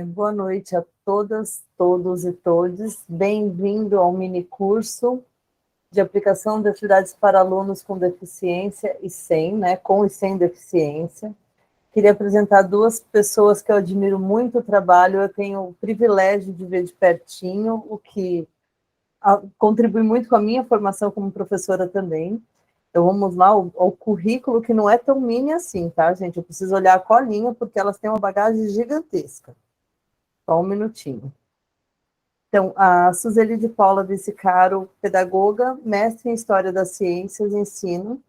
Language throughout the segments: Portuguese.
Boa noite a todas, todos e todes. Bem-vindo ao mini curso de aplicação de atividades para alunos com deficiência e sem, né, com e sem deficiência. Queria apresentar duas pessoas que eu admiro muito o trabalho, eu tenho o privilégio de ver de pertinho, o que contribui muito com a minha formação como professora também. Então, vamos lá, o currículo que não é tão mini assim, tá, gente? Eu preciso olhar a colinha, porque elas têm uma bagagem gigantesca. Só um minutinho. Então, a Suzeli de Paula Vicicaro, pedagoga, mestre em História das Ciências e Ensino,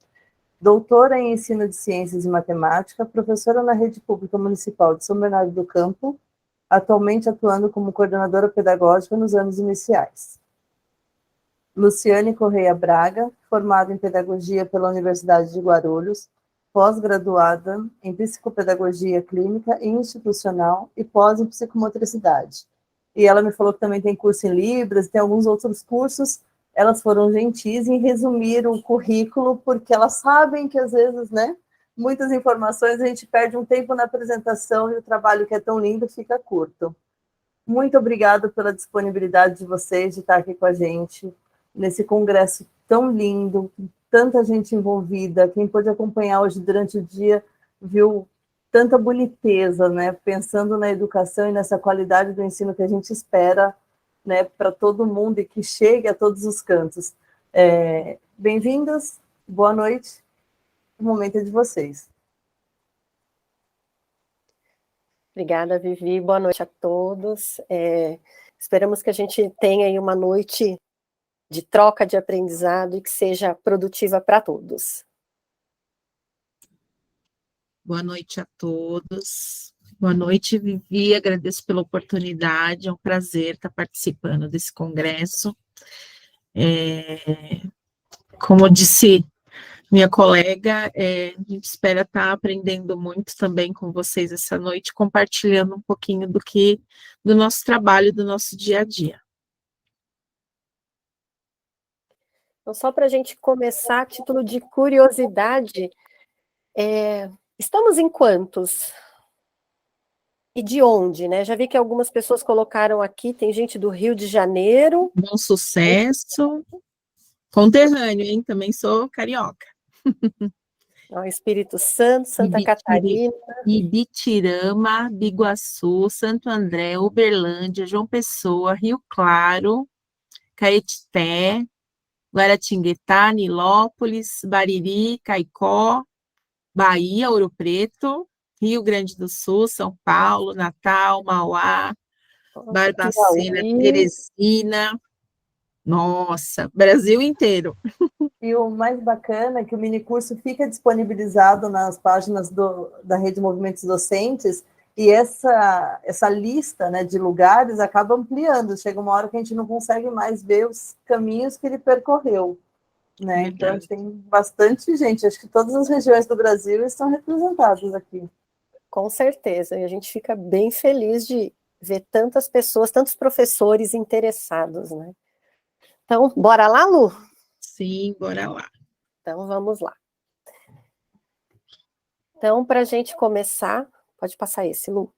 doutora em Ensino de Ciências e Matemática, professora na Rede Pública Municipal de São Bernardo do Campo, atualmente atuando como coordenadora pedagógica nos anos iniciais. Luciane Correia Braga, formada em Pedagogia pela Universidade de Guarulhos, pós-graduada em Psicopedagogia Clínica e Institucional e pós em Psicomotricidade. E ela me falou que também tem curso em Libras, tem alguns outros cursos. Elas foram gentis em resumir o currículo, porque elas sabem que, às vezes, né, muitas informações a gente perde um tempo na apresentação e o trabalho que é tão lindo fica curto. Muito obrigada pela disponibilidade de vocês de estar aqui com a gente nesse congresso tão lindo, com tanta gente envolvida. Quem pôde acompanhar hoje durante o dia viu tanta boniteza, né? Pensando na educação e nessa qualidade do ensino que a gente espera, né, para todo mundo e que chegue a todos os cantos. Bem-vindas, boa noite, o momento é de vocês. Obrigada, Vivi, boa noite a todos. Esperamos que a gente tenha aí uma noite de troca de aprendizado e que seja produtiva para todos. Boa noite a todos. Boa noite, Vivi. Agradeço pela oportunidade. É um prazer estar participando desse congresso. Como disse minha colega, a gente espera estar aprendendo muito também com vocês essa noite, compartilhando um pouquinho do nosso trabalho, do nosso dia a dia. Então, só para a gente começar, a título de curiosidade, estamos em quantos? E de onde, né? Já vi que algumas pessoas colocaram aqui, tem gente do Rio de Janeiro. Bom Sucesso, conterrâneo, hein? Também sou carioca. Espírito Santo, Santa Catarina. Ibitirama, Biguaçu, Santo André, Uberlândia, João Pessoa, Rio Claro, Caetité, Guaratinguetá, Nilópolis, Bariri, Caicó, Bahia, Ouro Preto, Rio Grande do Sul, São Paulo, Natal, Mauá, Barbacena, Teresina. Nossa, Brasil inteiro. E o mais bacana é que o minicurso fica disponibilizado nas páginas da Rede Movimentos Docentes, e essa lista, né, de lugares acaba ampliando. Chega uma hora que a gente não consegue mais ver os caminhos que ele percorreu, né? Então, tem bastante gente. Acho que todas as regiões do Brasil estão representadas aqui. Com certeza. E a gente fica bem feliz de ver tantas pessoas, tantos professores interessados, né? Então, bora lá, Lu? Sim, bora lá. Então, vamos lá. Então, para a gente começar, pode passar esse, Lu.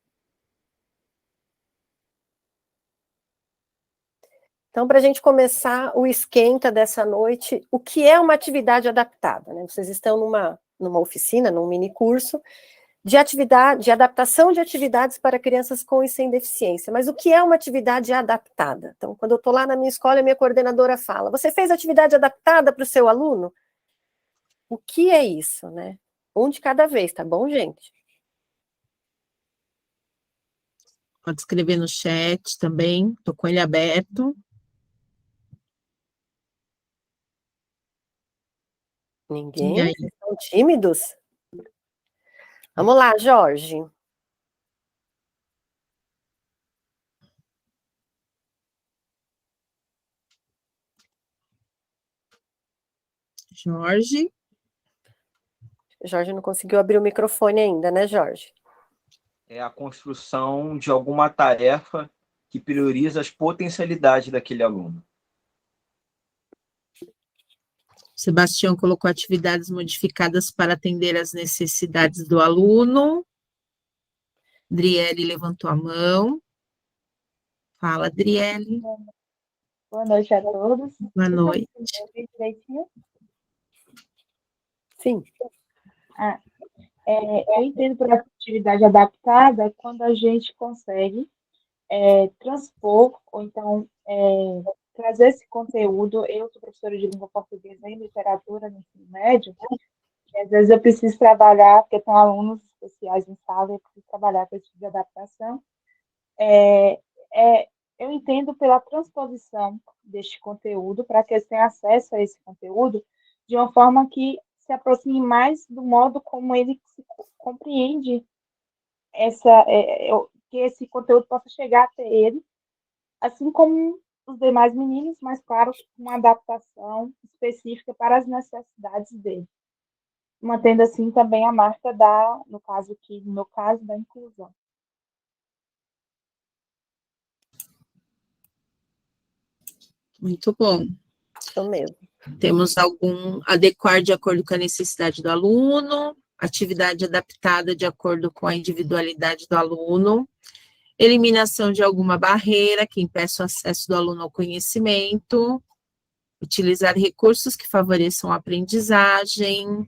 Então, para a gente começar o esquenta dessa noite, o que é uma atividade adaptada, né? Vocês estão numa oficina, num mini curso, de adaptação de atividades para crianças com e sem deficiência. Mas o que é uma atividade adaptada? Então, quando eu estou lá na minha escola, a minha coordenadora fala, você fez atividade adaptada para o seu aluno? O que é isso, né? Um de cada vez, tá bom, gente? Pode escrever no chat também, estou com ele aberto. Ninguém? Vocês estão tímidos? Vamos lá, Jorge. Jorge. Jorge não conseguiu abrir o microfone ainda, né, Jorge? É a construção de alguma tarefa que prioriza as potencialidades daquele aluno. Sebastião colocou atividades modificadas para atender às necessidades do aluno. Adriele levantou a mão. Fala, Adriele. Boa noite a todos. Boa noite. Direitinho? Sim. Eu entendo por atividade adaptada quando a gente consegue transpor, ou então trazer esse conteúdo. Eu sou professora de língua portuguesa e literatura no ensino médio, e às vezes eu preciso trabalhar, porque tem alunos especiais em sala, eu preciso trabalhar com esse tipo de adaptação. Eu entendo pela transposição deste conteúdo, para que eles tenham acesso a esse conteúdo de uma forma que se aproxime mais do modo como ele se compreende que esse conteúdo possa chegar até ele, assim como os demais meninos, mas, claro, uma adaptação específica para as necessidades dele, mantendo, assim, também a marca no meu caso, da inclusão. Muito bom. Isso mesmo. Temos algum adequar de acordo com a necessidade do aluno, atividade adaptada de acordo com a individualidade do aluno, eliminação de alguma barreira que impeça o acesso do aluno ao conhecimento, utilizar recursos que favoreçam a aprendizagem,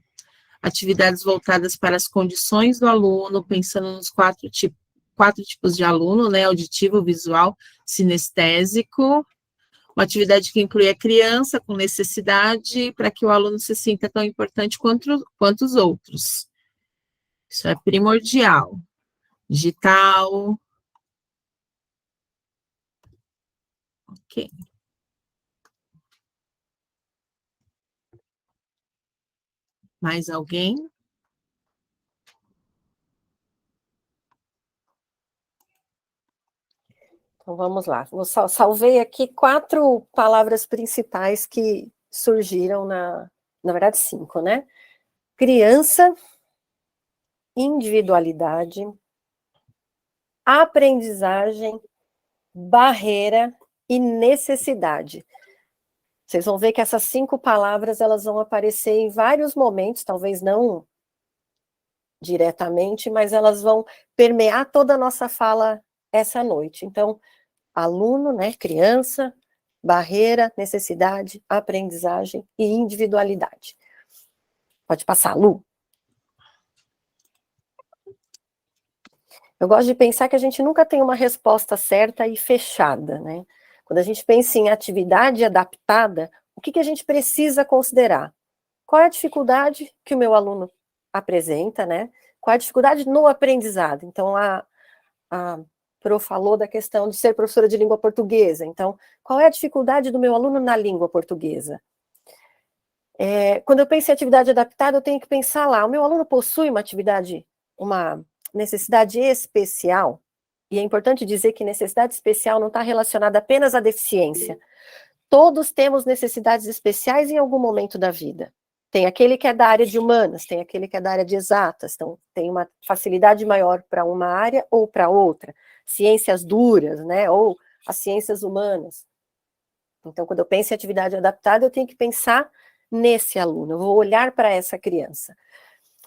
atividades voltadas para as condições do aluno, pensando nos quatro tipos de aluno, né, auditivo, visual, sinestésico, uma atividade que inclui a criança com necessidade para que o aluno se sinta tão importante quanto os outros. Isso é primordial. Digital. Ok. Mais alguém? Então, vamos lá. Eu salvei aqui 4 palavras principais que surgiram na verdade, 5, né? Criança, individualidade, aprendizagem, barreira e necessidade. Vocês vão ver que essas 5 palavras, elas vão aparecer em vários momentos, talvez não diretamente, mas elas vão permear toda a nossa fala essa noite. Então, aluno, né, criança, barreira, necessidade, aprendizagem e individualidade. Pode passar, Lu. Eu gosto de pensar que a gente nunca tem uma resposta certa e fechada, né? Quando a gente pensa em atividade adaptada, o que a gente precisa considerar? Qual é a dificuldade que o meu aluno apresenta, né? Qual é a dificuldade no aprendizado? Então, a Pro falou da questão de ser professora de língua portuguesa. Então, qual é a dificuldade do meu aluno na língua portuguesa? Quando eu penso em atividade adaptada, eu tenho que pensar lá, o meu aluno possui uma necessidade especial, e é importante dizer que necessidade especial não está relacionada apenas à deficiência. Todos temos necessidades especiais em algum momento da vida. Tem aquele que é da área de humanas, tem aquele que é da área de exatas, então tem uma facilidade maior para uma área ou para outra. Ciências duras, né, ou as ciências humanas. Então, quando eu penso em atividade adaptada, eu tenho que pensar nesse aluno, eu vou olhar para essa criança.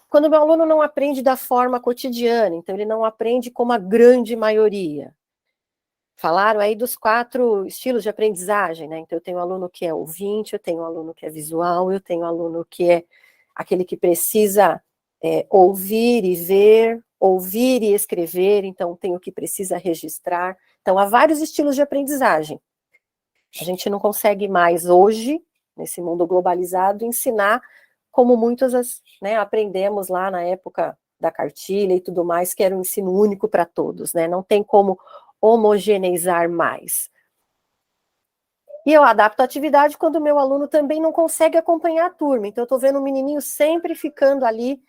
Quando o meu aluno não aprende da forma cotidiana, então ele não aprende como a grande maioria. Falaram aí dos 4 estilos de aprendizagem, né? Então eu tenho um aluno que é ouvinte, eu tenho um aluno que é visual, eu tenho um aluno que é aquele que precisa ouvir e ver, ouvir e escrever, então tem o que precisa registrar. Então há vários estilos de aprendizagem. A gente não consegue mais hoje, nesse mundo globalizado, ensinar como muitas aprendemos lá na época da cartilha e tudo mais, que era um ensino único para todos, né? Não tem como homogeneizar mais. E eu adapto a atividade quando o meu aluno também não consegue acompanhar a turma. Então, eu estou vendo um menininho sempre ficando ali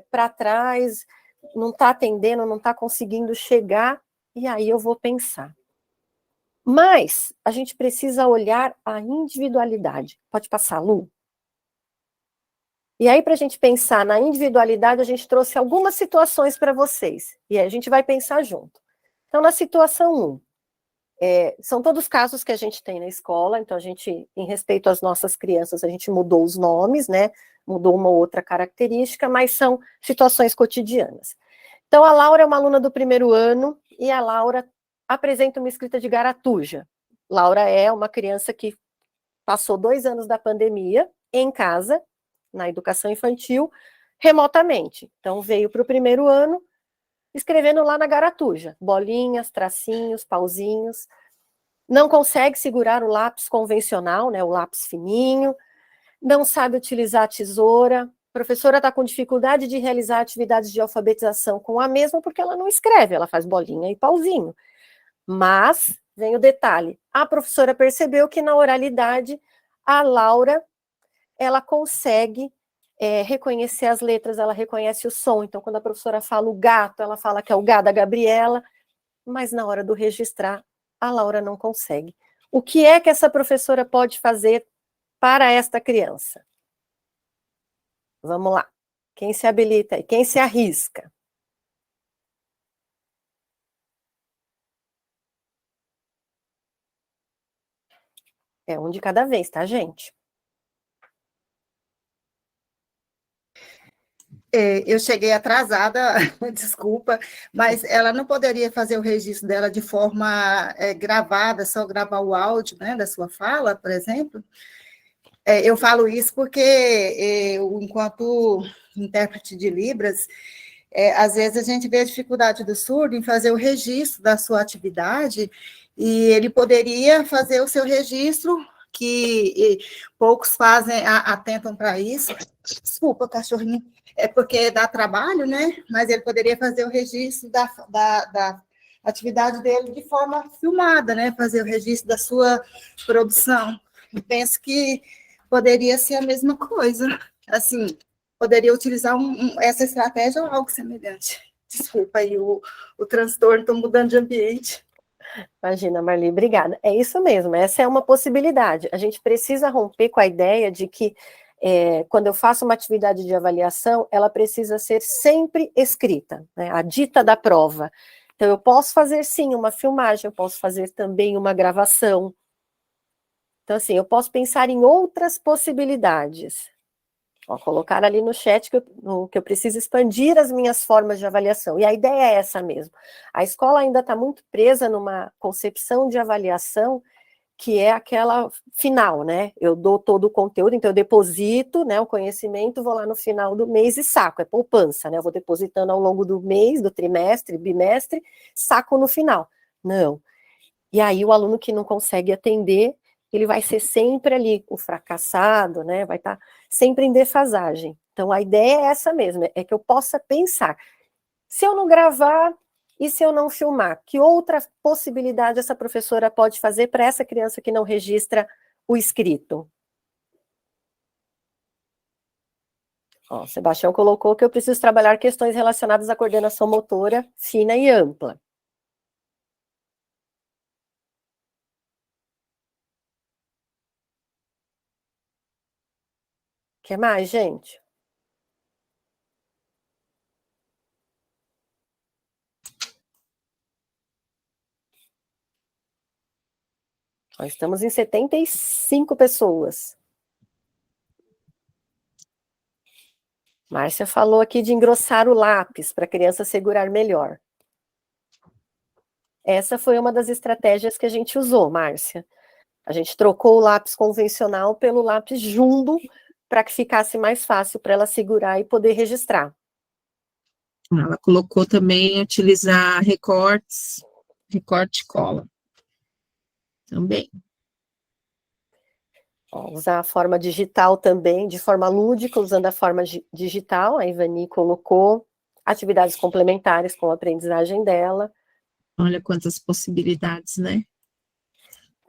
para trás, não está atendendo, não está conseguindo chegar, e aí eu vou pensar. Mas a gente precisa olhar a individualidade. Pode passar, Lu? E aí, para a gente pensar na individualidade, a gente trouxe algumas situações para vocês. E a gente vai pensar junto. Então, na situação 1, são todos casos que a gente tem na escola, então a gente, em respeito às nossas crianças, a gente mudou os nomes, né? Mudou uma outra característica, mas são situações cotidianas. Então, a Laura é uma aluna do primeiro ano e a Laura apresenta uma escrita de garatuja. Laura é uma criança que passou 2 anos da pandemia em casa, na educação infantil, remotamente. Então, veio para o primeiro ano escrevendo lá na garatuja, bolinhas, tracinhos, pauzinhos. Não consegue segurar o lápis convencional, né, o lápis fininho, não sabe utilizar a tesoura. A professora está com dificuldade de realizar atividades de alfabetização com a mesma porque ela não escreve, ela faz bolinha e pauzinho. Mas, vem o detalhe, a professora percebeu que na oralidade a Laura, ela consegue reconhecer as letras, ela reconhece o som. Então, quando a professora fala o gato, ela fala que é o gá da Gabriela, mas na hora do registrar, a Laura não consegue. O que é que essa professora pode fazer para esta criança? Vamos lá. Quem se habilita aí? Quem se arrisca? É um de cada vez, tá, gente? Eu cheguei atrasada, desculpa, mas ela não poderia fazer o registro dela de forma gravada, só gravar o áudio, né, da sua fala, por exemplo? Eu falo isso porque eu, enquanto intérprete de Libras, às vezes a gente vê a dificuldade do surdo em fazer o registro da sua atividade, e ele poderia fazer o seu registro, que poucos fazem, atentam para isso. Desculpa, cachorrinho. É porque dá trabalho, né? Mas ele poderia fazer o registro da atividade dele de forma filmada, né? Fazer o registro da sua produção. Eu penso que poderia ser a mesma coisa. Assim, poderia utilizar essa estratégia ou algo semelhante. Desculpa aí o transtorno, estou mudando de ambiente. Imagina, Marli, obrigada. É isso mesmo, essa é uma possibilidade. A gente precisa romper com a ideia de que quando eu faço uma atividade de avaliação, ela precisa ser sempre escrita, né? A dita da prova. Então, eu posso fazer, sim, uma filmagem, eu posso fazer também uma gravação. Então, assim, eu posso pensar em outras possibilidades. Ó, colocar ali no chat que eu preciso expandir as minhas formas de avaliação. E a ideia é essa mesmo. A escola ainda está muito presa numa concepção de avaliação que é aquela final, né? Eu dou todo o conteúdo, então eu deposito, né, o conhecimento, vou lá no final do mês e saco, é poupança, né? Eu vou depositando ao longo do mês, do trimestre, bimestre, saco no final. Não. E aí o aluno que não consegue atender, ele vai ser sempre ali o fracassado, né? Vai estar sempre em defasagem. Então a ideia é essa mesmo, é que eu possa pensar. Se eu não gravar, e se eu não filmar? Que outra possibilidade essa professora pode fazer para essa criança que não registra o escrito? Ó, Sebastião colocou que eu preciso trabalhar questões relacionadas à coordenação motora fina e ampla. O que mais, gente? Nós estamos em 75 pessoas. Márcia falou aqui de engrossar o lápis para a criança segurar melhor. Essa foi uma das estratégias que a gente usou, Márcia. A gente trocou o lápis convencional pelo lápis jumbo para que ficasse mais fácil para ela segurar e poder registrar. Ela colocou também utilizar recorte e cola. Também. Ó, usar a forma digital também, de forma lúdica, usando a forma digital, a Ivani colocou atividades complementares com a aprendizagem dela. Olha quantas possibilidades, né?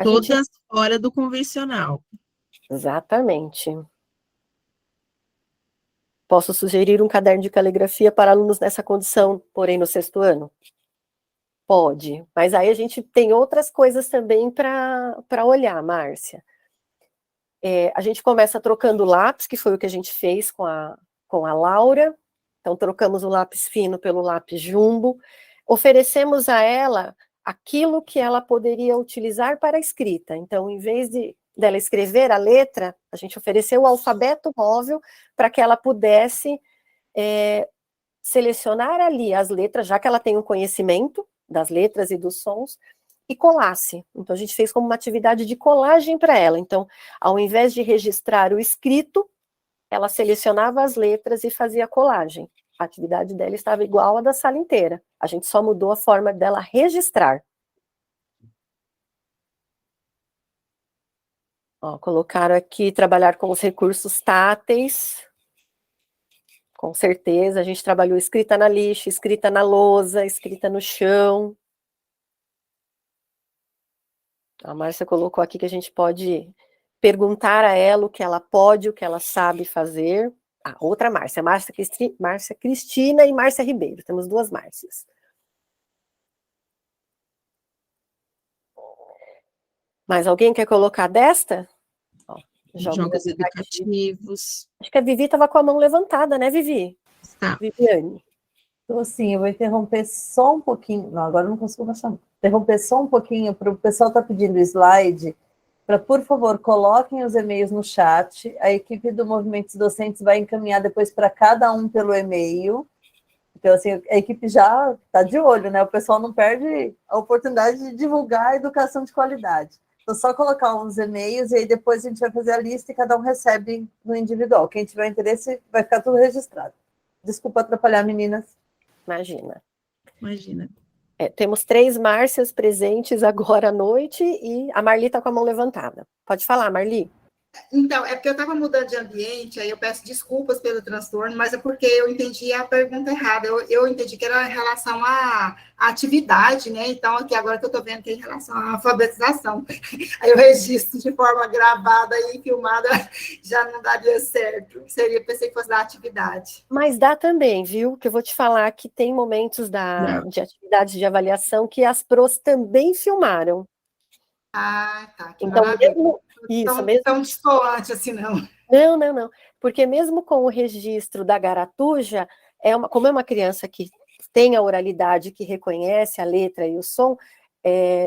Todas fora do convencional. Exatamente. Posso sugerir um caderno de caligrafia para alunos nessa condição, porém no 6º ano? Pode, mas aí a gente tem outras coisas também para olhar, Márcia. A gente começa trocando lápis, que foi o que a gente fez com a Laura. Então, trocamos o lápis fino pelo lápis jumbo. Oferecemos a ela aquilo que ela poderia utilizar para a escrita. Então, em vez dela escrever a letra, a gente ofereceu o alfabeto móvel para que ela pudesse selecionar ali as letras, já que ela tem um conhecimento das letras e dos sons, e colasse. Então, a gente fez como uma atividade de colagem para ela. Então, ao invés de registrar o escrito, ela selecionava as letras e fazia colagem. A atividade dela estava igual à da sala inteira. A gente só mudou a forma dela registrar. Ó, colocaram aqui trabalhar com os recursos táteis. Com certeza, a gente trabalhou escrita na lixa, escrita na lousa, escrita no chão. A Márcia colocou aqui que a gente pode perguntar a ela o que ela pode, o que ela sabe fazer. Ah, outra Márcia, Márcia Cristina e Márcia Ribeiro. Temos duas Márcias. Mais alguém quer colocar desta? Ó, Jogos educativos. Acho que a Vivi estava com a mão levantada, né, Vivi? Tá. Viviane. Então, assim, eu vou interromper só um pouquinho. Não, agora eu não consigo mais chamar. Interromper só um pouquinho, para o pessoal estar pedindo slide, para, por favor, coloquem os e-mails no chat. A equipe do Movimentos Docentes vai encaminhar depois para cada um pelo e-mail. Então, assim, a equipe já está de olho, né? O pessoal não perde a oportunidade de divulgar a educação de qualidade. Então, só colocar uns e-mails e aí depois a gente vai fazer a lista e cada um recebe no individual. Quem tiver interesse, vai ficar tudo registrado. Desculpa atrapalhar, meninas. Imagina. Imagina. Temos 3 Márcias presentes agora à noite e a Marli está com a mão levantada. Pode falar, Marli. Então, é porque eu estava mudando de ambiente, aí eu peço desculpas pelo transtorno, mas é porque eu entendi a pergunta errada. Eu entendi que era em relação à atividade, né? Então, aqui agora que eu estou vendo que é em relação à alfabetização. Aí o registro de forma gravada e filmada já não daria certo. Pensei que fosse da atividade. Mas dá também, viu? Que eu vou te falar que tem momentos de atividades de avaliação que as pros também filmaram. Ah, tá. Que então, maravilha. mesmo Tão distoante assim, não. Não. Porque mesmo com o registro da garatuja, como é uma criança que tem a oralidade, que reconhece a letra e o som,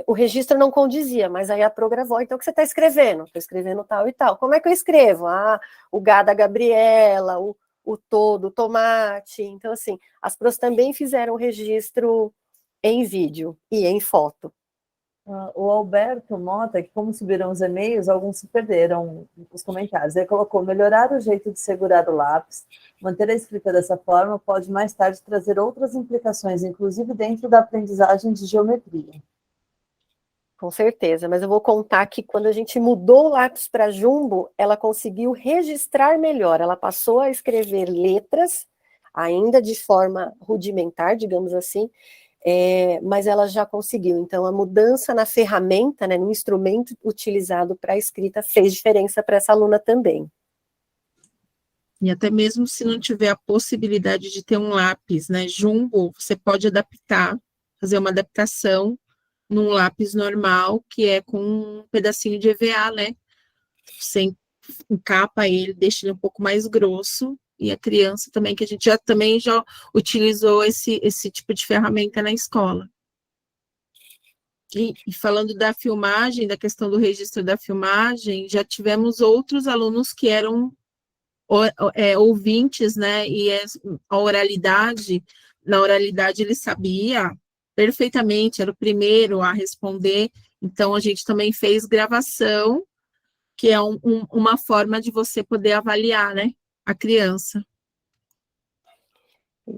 o registro não condizia, mas aí a Pro gravou. Então, o que você está escrevendo? Estou escrevendo tal e tal. Como é que eu escrevo? O Gá da Gabriela, o todo, o tomate. Então, assim, as Pros também fizeram registro em vídeo e em foto. O Alberto Mota, que como subiram os e-mails, alguns se perderam os comentários. Ele colocou: melhorar o jeito de segurar o lápis, manter a escrita dessa forma pode mais tarde trazer outras implicações, inclusive dentro da aprendizagem de geometria. Com certeza, mas eu vou contar que quando a gente mudou o lápis para jumbo, ela conseguiu registrar melhor, ela passou a escrever letras, ainda de forma rudimentar, digamos assim, mas ela já conseguiu. Então, a mudança na ferramenta, né, no instrumento utilizado para a escrita, fez diferença para essa aluna também. E até mesmo se não tiver a possibilidade de ter um lápis, né, jumbo, você pode adaptar, fazer uma adaptação num lápis normal, que é com um pedacinho de EVA, né? Você encapa ele, deixa ele um pouco mais grosso, e a criança também, que a gente também já utilizou esse tipo de ferramenta na escola. E falando da filmagem, da questão do registro da filmagem, já tivemos outros alunos que eram ouvintes, né, e na oralidade ele sabia perfeitamente, era o primeiro a responder, então a gente também fez gravação, que é uma forma de você poder avaliar, né, a criança.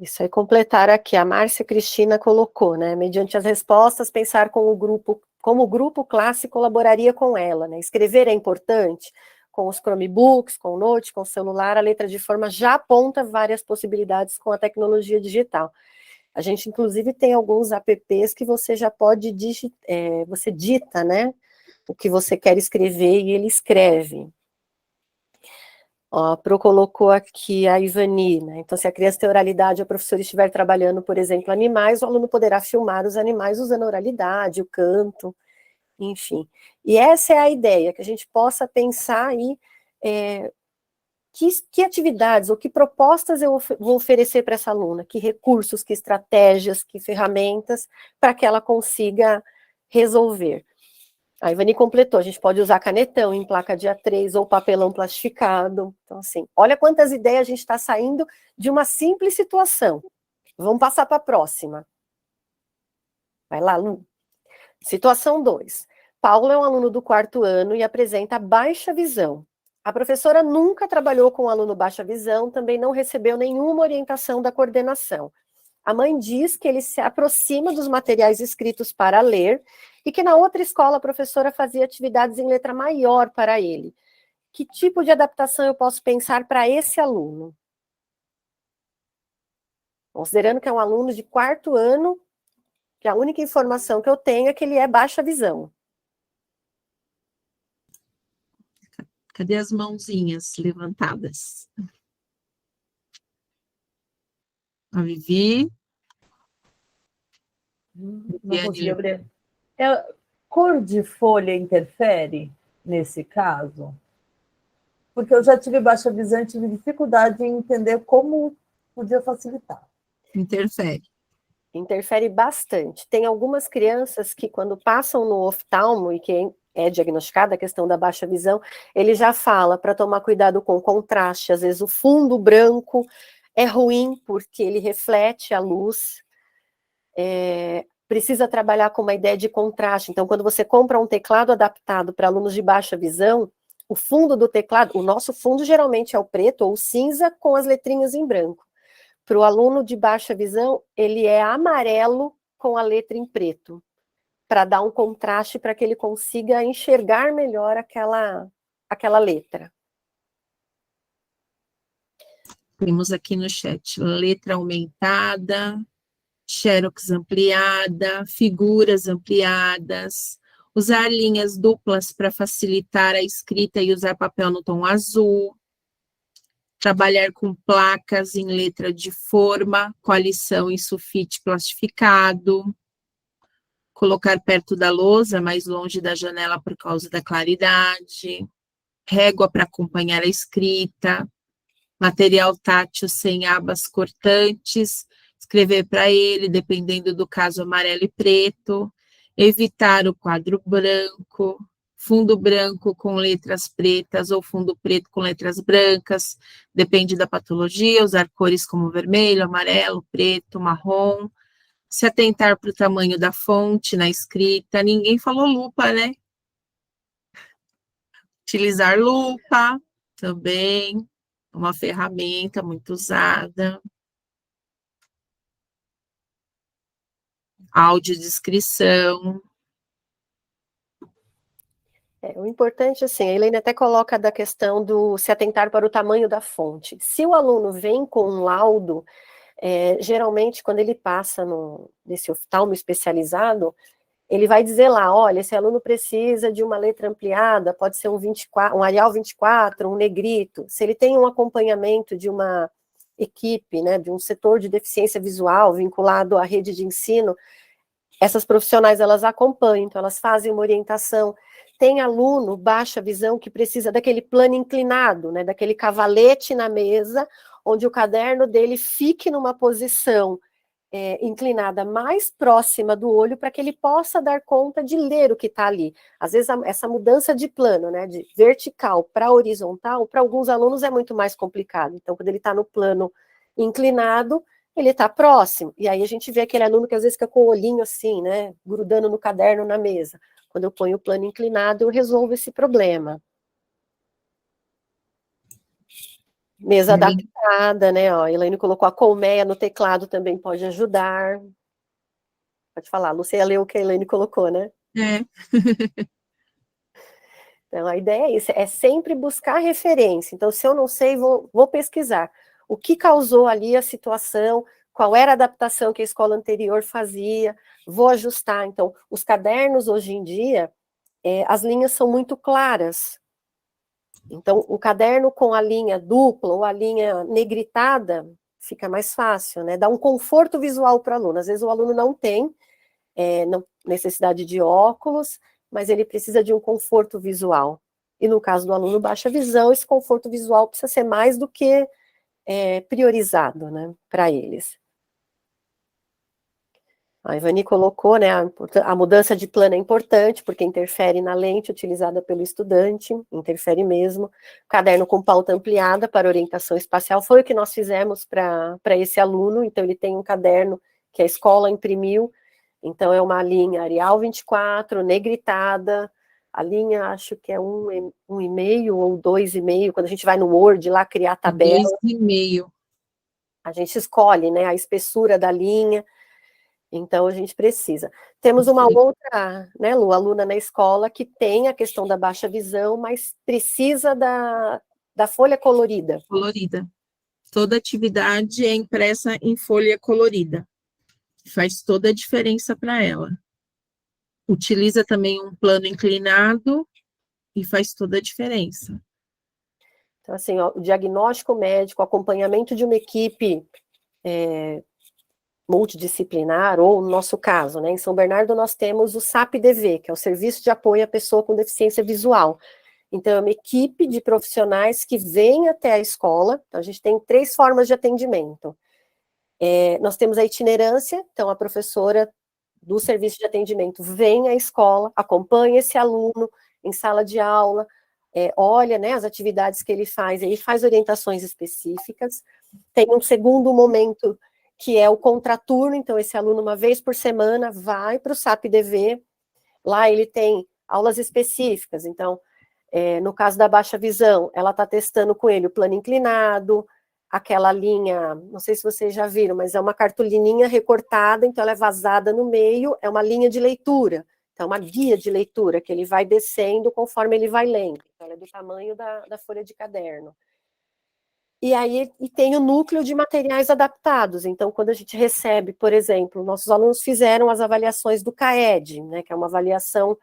Isso aí, completar aqui, a Márcia Cristina colocou, né, mediante as respostas, pensar como o grupo classe colaboraria com ela, né, escrever é importante, com os Chromebooks, com o Note, com o celular, a letra de forma já aponta várias possibilidades com a tecnologia digital. A gente, inclusive, tem alguns apps que você já pode você dita, né, o que você quer escrever e ele escreve. Ó, a Pro colocou aqui a Ivani, né? Então, se a criança tem oralidade, o professor estiver trabalhando, por exemplo, animais, o aluno poderá filmar os animais usando a oralidade, o canto, enfim. E essa é a ideia, que a gente possa pensar aí que atividades ou que propostas eu vou oferecer para essa aluna, que recursos, que estratégias, que ferramentas, para que ela consiga resolver. A Ivani completou, a gente pode usar canetão em placa de A3 ou papelão plastificado. Então, assim, olha quantas ideias a gente está saindo de uma simples situação. Vamos passar para a próxima. Vai lá, Lu. Situação 2. Paulo é um aluno do 4º ano e apresenta baixa visão. A professora nunca trabalhou com um aluno baixa visão, também não recebeu nenhuma orientação da coordenação. A mãe diz que ele se aproxima dos materiais escritos para ler e que na outra escola a professora fazia atividades em letra maior para ele. Que tipo de adaptação eu posso pensar para esse aluno? Considerando que é um aluno de 4º ano, que a única informação que eu tenho é que ele é baixa visão. Cadê as mãozinhas levantadas? A Vivi. Não consegui abrir. Cor de folha interfere nesse caso? Porque eu já tive baixa visão e tive dificuldade em entender como podia facilitar. Interfere. Interfere bastante. Tem algumas crianças que, quando passam no oftalmo e que é diagnosticada a questão da baixa visão, ele já fala para tomar cuidado com o contraste. Às vezes o fundo branco é ruim porque ele reflete a luz. Precisa trabalhar com uma ideia de contraste. Então, quando você compra um teclado adaptado para alunos de baixa visão, o fundo do teclado, o nosso fundo geralmente é o preto ou o cinza com as letrinhas em branco. Para o aluno de baixa visão, ele é amarelo com a letra em preto, para dar um contraste para que ele consiga enxergar melhor aquela letra. Temos aqui no chat letra aumentada, xerox ampliada, figuras ampliadas, usar linhas duplas para facilitar a escrita e usar papel no tom azul, trabalhar com placas em letra de forma, coalição em sulfite plastificado, colocar perto da lousa, mais longe da janela por causa da claridade, régua para acompanhar a escrita, material tátil sem abas cortantes, escrever para ele, dependendo do caso, amarelo e preto, evitar o quadro branco, fundo branco com letras pretas ou fundo preto com letras brancas, depende da patologia, usar cores como vermelho, amarelo, preto, marrom, se atentar para o tamanho da fonte na escrita, ninguém falou lupa, né? Utilizar lupa também, uma ferramenta muito usada. Audiodescrição. O importante, assim, a Elaine até coloca da questão do se atentar para o tamanho da fonte. Se o aluno vem com um laudo, geralmente, quando ele passa nesse oftalmo especializado, ele vai dizer lá, olha, esse aluno precisa de uma letra ampliada, pode ser um 24, um Arial 24, um negrito. Se ele tem um acompanhamento de uma equipe, né, de um setor de deficiência visual vinculado à rede de ensino, essas profissionais, elas acompanham, então elas fazem uma orientação. Tem aluno baixa visão que precisa daquele plano inclinado, né, daquele cavalete na mesa, onde o caderno dele fique numa posição inclinada mais próxima do olho para que ele possa dar conta de ler o que está ali. Às vezes essa mudança de plano, né, de vertical para horizontal, para alguns alunos é muito mais complicado. Então, quando ele está no plano inclinado, ele está próximo. E aí a gente vê aquele aluno que às vezes fica com o olhinho assim, né, grudando no caderno na mesa. Quando eu ponho o plano inclinado, eu resolvo esse problema. Mesa adaptada, né? Ó, a Elaine colocou a colmeia no teclado, também pode ajudar. Pode falar, Lucia leu o que a Elaine colocou, né? Então, a ideia é isso, é sempre buscar referência. Então, se eu não sei, vou pesquisar. O que causou ali a situação, qual era a adaptação que a escola anterior fazia, vou ajustar. Então, os cadernos, hoje em dia, as linhas são muito claras. Então, o caderno com a linha dupla ou a linha negritada fica mais fácil, né? Dá um conforto visual para o aluno. Às vezes o aluno não tem necessidade de óculos, mas ele precisa de um conforto visual. E no caso do aluno baixa visão, esse conforto visual precisa ser mais do que priorizado, né, para eles. A Ivani colocou, né, a mudança de plano é importante, porque interfere na lente utilizada pelo estudante, interfere mesmo. Caderno com pauta ampliada para orientação espacial, foi o que nós fizemos para esse aluno, então ele tem um caderno que a escola imprimiu, então é uma linha Arial 24, negritada, a linha acho que é 1,5 ou 2,5, quando a gente vai no Word lá criar tabela. 2,5. A gente escolhe, né, a espessura da linha, então a gente precisa. Temos uma outra, né, Lu, aluna na escola que tem a questão da baixa visão, mas precisa da folha colorida. Colorida. Toda atividade é impressa em folha colorida. Faz toda a diferença para ela. Utiliza também um plano inclinado e faz toda a diferença. Então, assim, ó, o diagnóstico médico, acompanhamento de uma equipe multidisciplinar, ou no nosso caso, né, em São Bernardo nós temos o SAP-DV, que é o Serviço de Apoio à Pessoa com Deficiência Visual. Então, é uma equipe de profissionais que vem até a escola, então a gente tem 3 formas de atendimento. Nós temos a itinerância, então a professora do serviço de atendimento vem à escola, acompanha esse aluno em sala de aula, olha, né, as atividades que ele faz orientações específicas. Tem um segundo momento, que é o contraturno, então esse aluno, uma vez por semana, vai para o SAP-DV, lá ele tem aulas específicas, então, no caso da baixa visão, ela está testando com ele o plano inclinado, aquela linha, não sei se vocês já viram, mas é uma cartolininha recortada, então ela é vazada no meio, é uma linha de leitura, então uma guia de leitura, que ele vai descendo conforme ele vai lendo, então ela é do tamanho da folha de caderno. E aí tem o núcleo de materiais adaptados, então quando a gente recebe, por exemplo, nossos alunos fizeram as avaliações do CAED, né, que é uma avaliação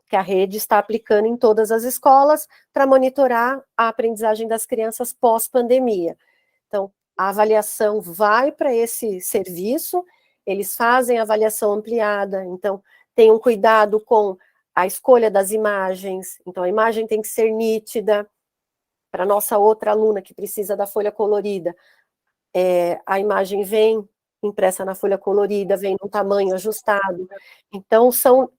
que a rede está aplicando em todas as escolas para monitorar a aprendizagem das crianças pós-pandemia. Então, a avaliação vai para esse serviço, eles fazem a avaliação ampliada, então, tem um cuidado com a escolha das imagens, então a imagem tem que ser nítida. Para a nossa outra aluna que precisa da folha colorida, a imagem vem impressa na folha colorida, vem num tamanho ajustado. Então, são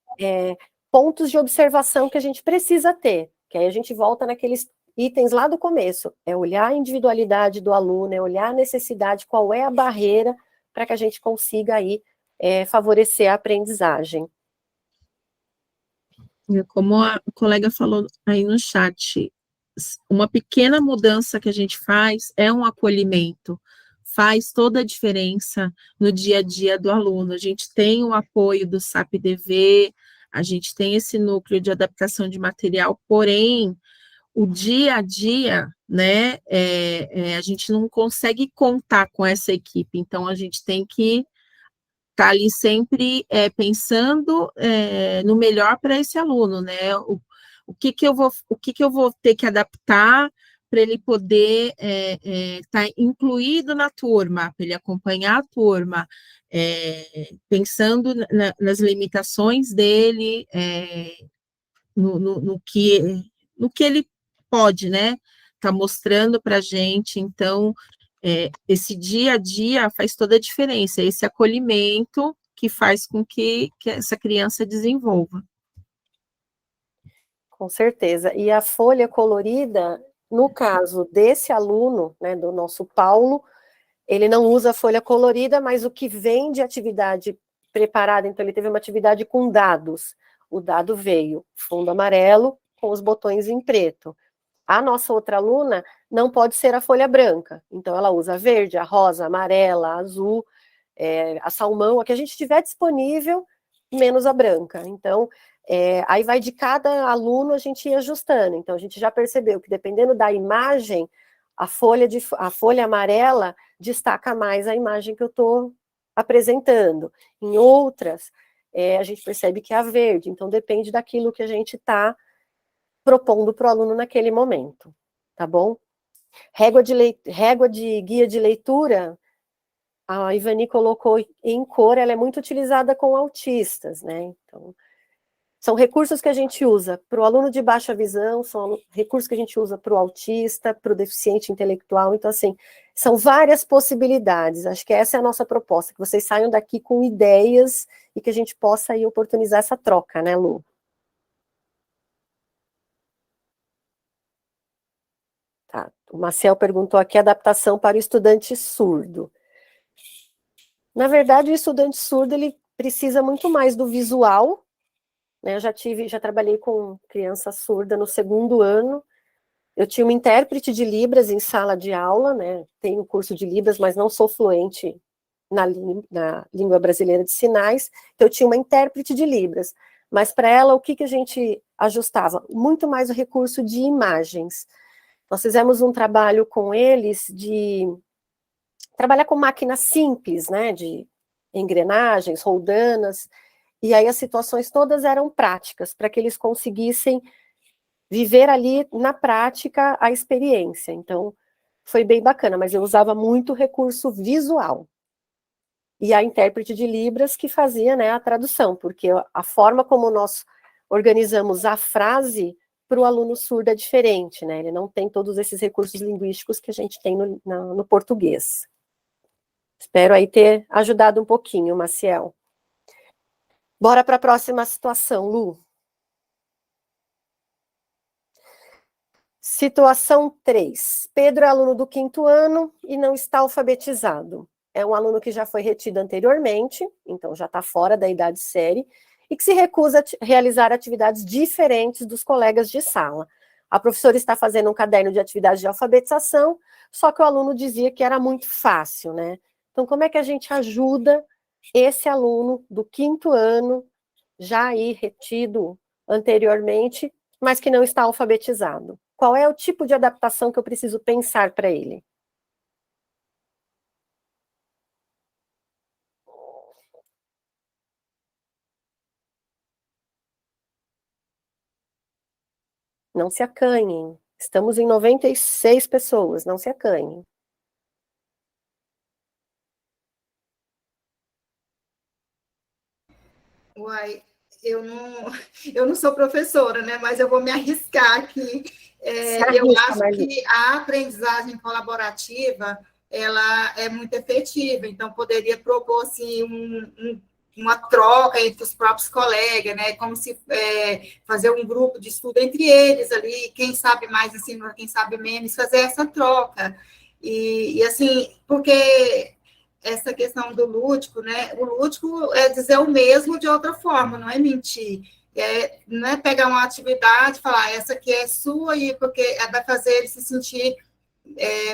pontos de observação que a gente precisa ter, que aí a gente volta naqueles itens lá do começo, é olhar a individualidade do aluno, é olhar a necessidade, qual é a barreira para que a gente consiga aí favorecer a aprendizagem. Como a colega falou aí no chat, uma pequena mudança que a gente faz é um acolhimento, faz toda a diferença no dia a dia do aluno. A gente tem o apoio do SAP-DV, a gente tem esse núcleo de adaptação de material, porém, o dia a dia, né, a gente não consegue contar com essa equipe, então a gente tem que estar ali sempre pensando no melhor para esse aluno, né, o que eu vou ter que adaptar para ele poder estar incluído na turma, para ele acompanhar a turma, pensando nas limitações dele, no que ele pode, né, tá mostrando para a gente. Então, esse dia a dia faz toda a diferença, esse acolhimento que faz com que essa criança desenvolva. Com certeza. E a folha colorida, no caso desse aluno, né, do nosso Paulo, ele não usa folha colorida, mas o que vem de atividade preparada, então ele teve uma atividade com dados. O dado veio fundo amarelo com os botões em preto. A nossa outra aluna não pode ser a folha branca, então ela usa a verde, a rosa, a amarela, a azul, a salmão, a que a gente tiver disponível, menos a branca. Então, aí vai de cada aluno a gente ir ajustando. Então, a gente já percebeu que dependendo da imagem, a folha amarela destaca mais a imagem que eu estou apresentando. Em outras, a gente percebe que é a verde, então depende daquilo que a gente está propondo para o aluno naquele momento, tá bom? Régua de guia de leitura, a Ivani colocou em cor, ela é muito utilizada com autistas, né? Então, São recursos que a gente usa para o aluno de baixa visão, são recursos que a gente usa para o autista, para o deficiente intelectual. Então, assim, são várias possibilidades. Acho que essa é a nossa proposta, que vocês saiam daqui com ideias e que a gente possa aí oportunizar essa troca, né, Lu? Tá. O Maciel perguntou aqui, adaptação para o estudante surdo. Na verdade, o estudante surdo, ele precisa muito mais do visual, né? Eu já trabalhei com criança surda no 2º ano. Eu tinha uma intérprete de Libras em sala de aula, né? Tenho curso de Libras, mas não sou fluente na língua brasileira de sinais. Então, eu tinha uma intérprete de Libras. Mas para ela, o que a gente ajustava? Muito mais o recurso de imagens. Nós fizemos um trabalho com eles de trabalhar com máquinas simples, né? De engrenagens, roldanas. E aí as situações todas eram práticas, para que eles conseguissem viver ali na prática a experiência. Então, foi bem bacana, mas eu usava muito recurso visual. E a intérprete de Libras que fazia, né, a tradução, porque a forma como nós organizamos a frase para o aluno surdo é diferente, né? Ele não tem todos esses recursos linguísticos que a gente tem no português. Espero aí ter ajudado um pouquinho, Maciel. Bora para a próxima situação, Lu. Situação 3. Pedro é aluno do 5º ano e não está alfabetizado. É um aluno que já foi retido anteriormente, então já está fora da idade série, e que se recusa a realizar atividades diferentes dos colegas de sala. A professora está fazendo um caderno de atividades de alfabetização, só que o aluno dizia que era muito fácil, né? Então, como é que a gente ajuda esse aluno do 5º ano, já aí retido anteriormente, mas que não está alfabetizado? Qual é o tipo de adaptação que eu preciso pensar para ele? Não se acanhem. Estamos em 96 pessoas, não se acanhem. Uai, eu não, eu não sou professora, né? Mas eu vou me arriscar aqui. Eu acho que a aprendizagem colaborativa ela é muito efetiva, então poderia propor assim, uma troca entre os próprios colegas, né? Como se fazer um grupo de estudo entre eles ali, quem sabe mais ensina, quem sabe menos, fazer essa troca. E assim, porque essa questão do lúdico, né? O lúdico é dizer o mesmo de outra forma, não é mentir. Não é pegar uma atividade e falar, essa aqui é sua, e porque vai fazer ele se sentir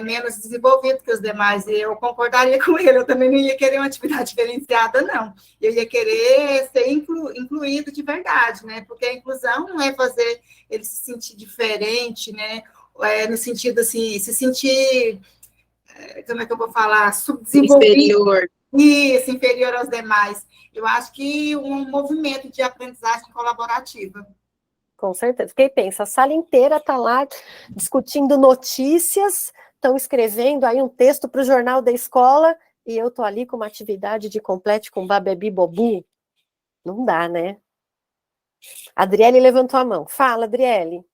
menos desenvolvido que os demais. E eu concordaria com ele, eu também não ia querer uma atividade diferenciada, não. Eu ia querer ser incluído de verdade, né? Porque a inclusão não é fazer ele se sentir diferente, né? No sentido assim, se sentir, como é que eu vou falar, subdesenvolvido. Inferior. Isso, inferior aos demais. Eu acho que um movimento de aprendizagem colaborativa. Com certeza. Quem pensa, a sala inteira está lá discutindo notícias, estão escrevendo aí um texto para o jornal da escola, e eu estou ali com uma atividade de complete com babebi bobu. Não dá, né? A Adriele levantou a mão. Fala, Adriele.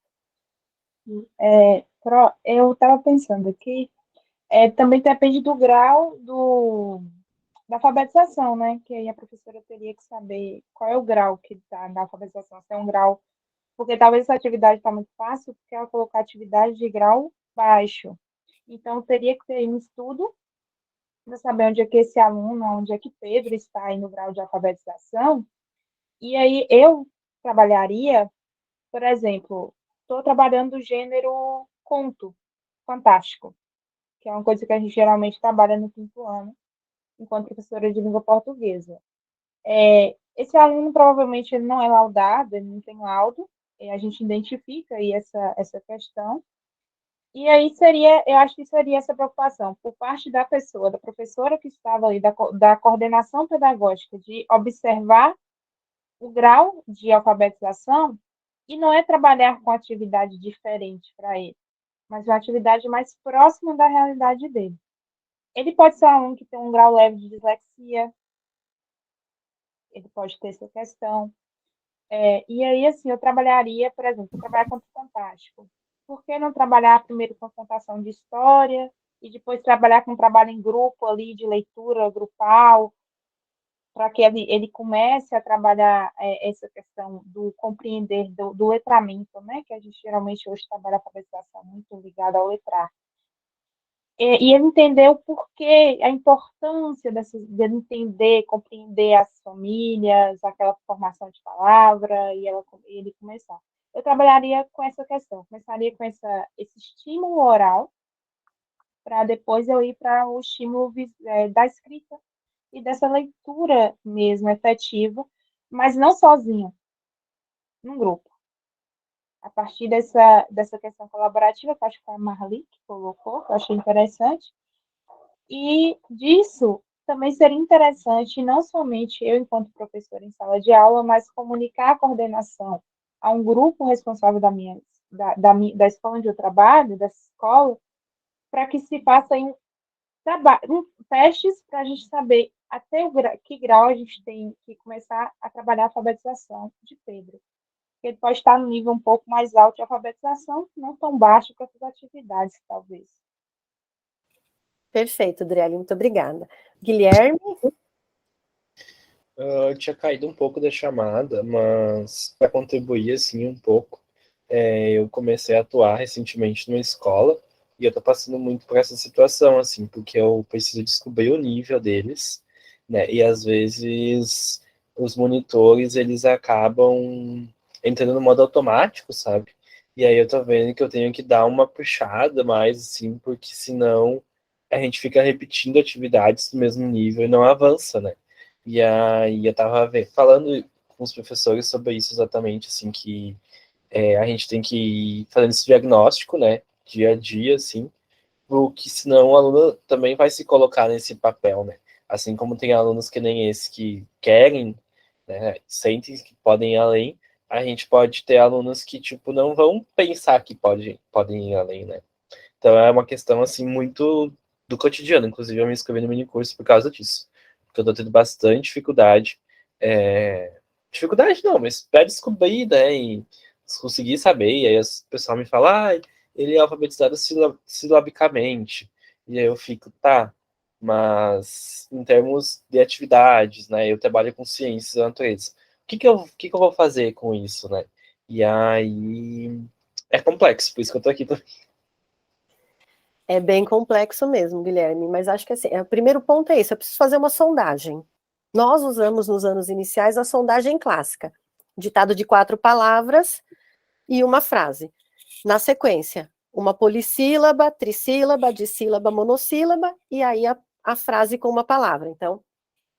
Eu estava pensando aqui, também depende do grau da alfabetização, né? Que aí a professora teria que saber qual é o grau que está na alfabetização, se é um grau, porque talvez essa atividade está muito fácil, porque ela colocar atividade de grau baixo. Então, teria que ter um estudo para saber onde é que esse aluno, onde é que Pedro está aí no grau de alfabetização. E aí eu trabalharia, por exemplo, estou trabalhando o gênero conto fantástico, que é uma coisa que a gente geralmente trabalha no 5º ano, enquanto professora de língua portuguesa. Esse aluno provavelmente ele não é laudado, ele não tem laudo, a gente identifica aí essa questão. E aí eu acho que seria essa preocupação por parte da pessoa, da professora que estava ali, da coordenação pedagógica, de observar o grau de alfabetização, e não é trabalhar com atividade diferente para ele, mas uma atividade mais próxima da realidade dele. Ele pode ser um aluno que tem um grau leve de dislexia, ele pode ter essa questão. E aí, assim, eu trabalharia, por exemplo, eu trabalhar com o Fantástico. Por que não trabalhar primeiro com contação de história e depois trabalhar com trabalho em grupo ali, de leitura grupal, para que ele comece a trabalhar essa questão do compreender, do letramento, né? Que a gente geralmente hoje trabalha a alfabetização muito ligada ao letrar. E ele entender o porquê, a importância de ele entender, compreender as famílias, aquela formação de palavra, ele começar. Eu trabalharia com essa questão, começaria com esse estímulo oral, para depois eu ir para o estímulo da escrita e dessa leitura mesmo efetiva, mas não sozinha, num grupo. A partir dessa questão colaborativa, que acho que foi a Marli que colocou, que eu achei interessante, e disso também seria interessante, não somente eu, enquanto professora em sala de aula, mas comunicar a coordenação a um grupo responsável da escola onde eu trabalho, dessa escola, para que se faça testes para a gente saber até que grau a gente tem que começar a trabalhar a alfabetização de Pedro. Ele pode estar no nível um pouco mais alto de alfabetização, não tão baixo para essas atividades, talvez. Perfeito, Adriele, muito obrigada. Guilherme? Eu tinha caído um pouco da chamada, mas para contribuir assim um pouco, eu comecei a atuar recentemente numa escola e eu tô passando muito por essa situação, assim, porque eu preciso descobrir o nível deles, né? E às vezes os monitores, eles acabam entrando no modo automático, sabe? E aí eu tô vendo que eu tenho que dar uma puxada mais, assim, porque senão a gente fica repetindo atividades do mesmo nível e não avança, né? E aí eu tava falando com os professores sobre isso exatamente, assim, que a gente tem que ir fazendo esse diagnóstico, né, dia a dia, assim, porque senão o aluno também vai se colocar nesse papel, né? Assim como tem alunos que nem esse que querem, né, sentem que podem ir além, a gente pode ter alunos que, tipo, não vão pensar que podem ir além, né? Então é uma questão, assim, muito do cotidiano. Inclusive, eu me inscrevi no minicurso por causa disso. Porque eu tô tendo bastante dificuldade. Dificuldade não, mas para descobrir, né, e conseguir saber. E aí o pessoal me fala, ele é alfabetizado silabicamente. E aí eu fico, tá, mas em termos de atividades, né, eu trabalho com ciências da natureza. O que que eu vou fazer com isso, né? E aí é complexo, por isso que eu tô aqui também. É bem complexo mesmo, Guilherme, mas acho que assim, o primeiro ponto é isso, eu preciso fazer uma sondagem. Nós usamos nos anos iniciais a sondagem clássica, ditado de 4 palavras e uma frase. Na sequência, uma polissílaba, trissílaba, dissílaba, monossílaba, e aí a frase com uma palavra. Então,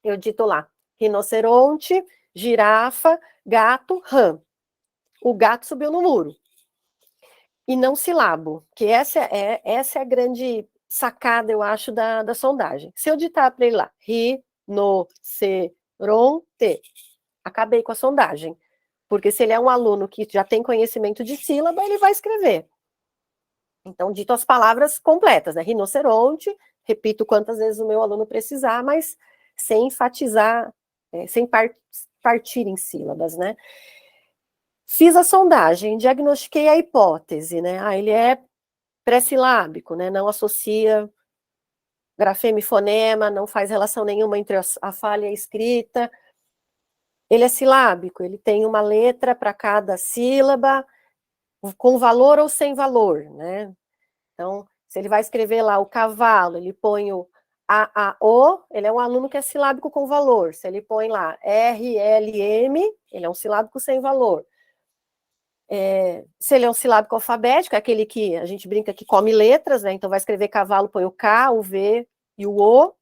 eu dito lá, rinoceronte, girafa, gato, rã. O gato subiu no muro. E não silabo, que essa é a grande sacada, eu acho, da sondagem. Se eu ditar para ele lá, rinoceronte, acabei com a sondagem. Porque se ele é um aluno que já tem conhecimento de sílaba, ele vai escrever. Então, dito as palavras completas, né? Rinoceronte, repito quantas vezes o meu aluno precisar, mas sem enfatizar, sem partir em sílabas, né? Fiz a sondagem, diagnostiquei a hipótese, né? Ele é pré-silábico, né? Não associa grafema e fonema, não faz relação nenhuma entre a fala e a escrita. Ele é silábico, ele tem uma letra para cada sílaba, com valor ou sem valor, né? Então, se ele vai escrever lá o cavalo, ele põe o A-A-O, ele é um aluno que é silábico com valor. Se ele põe lá R-L-M, ele é um silábico sem valor. Se ele é um silábico alfabético, é aquele que a gente brinca que come letras, né? Então vai escrever cavalo, põe o K, o V e o O.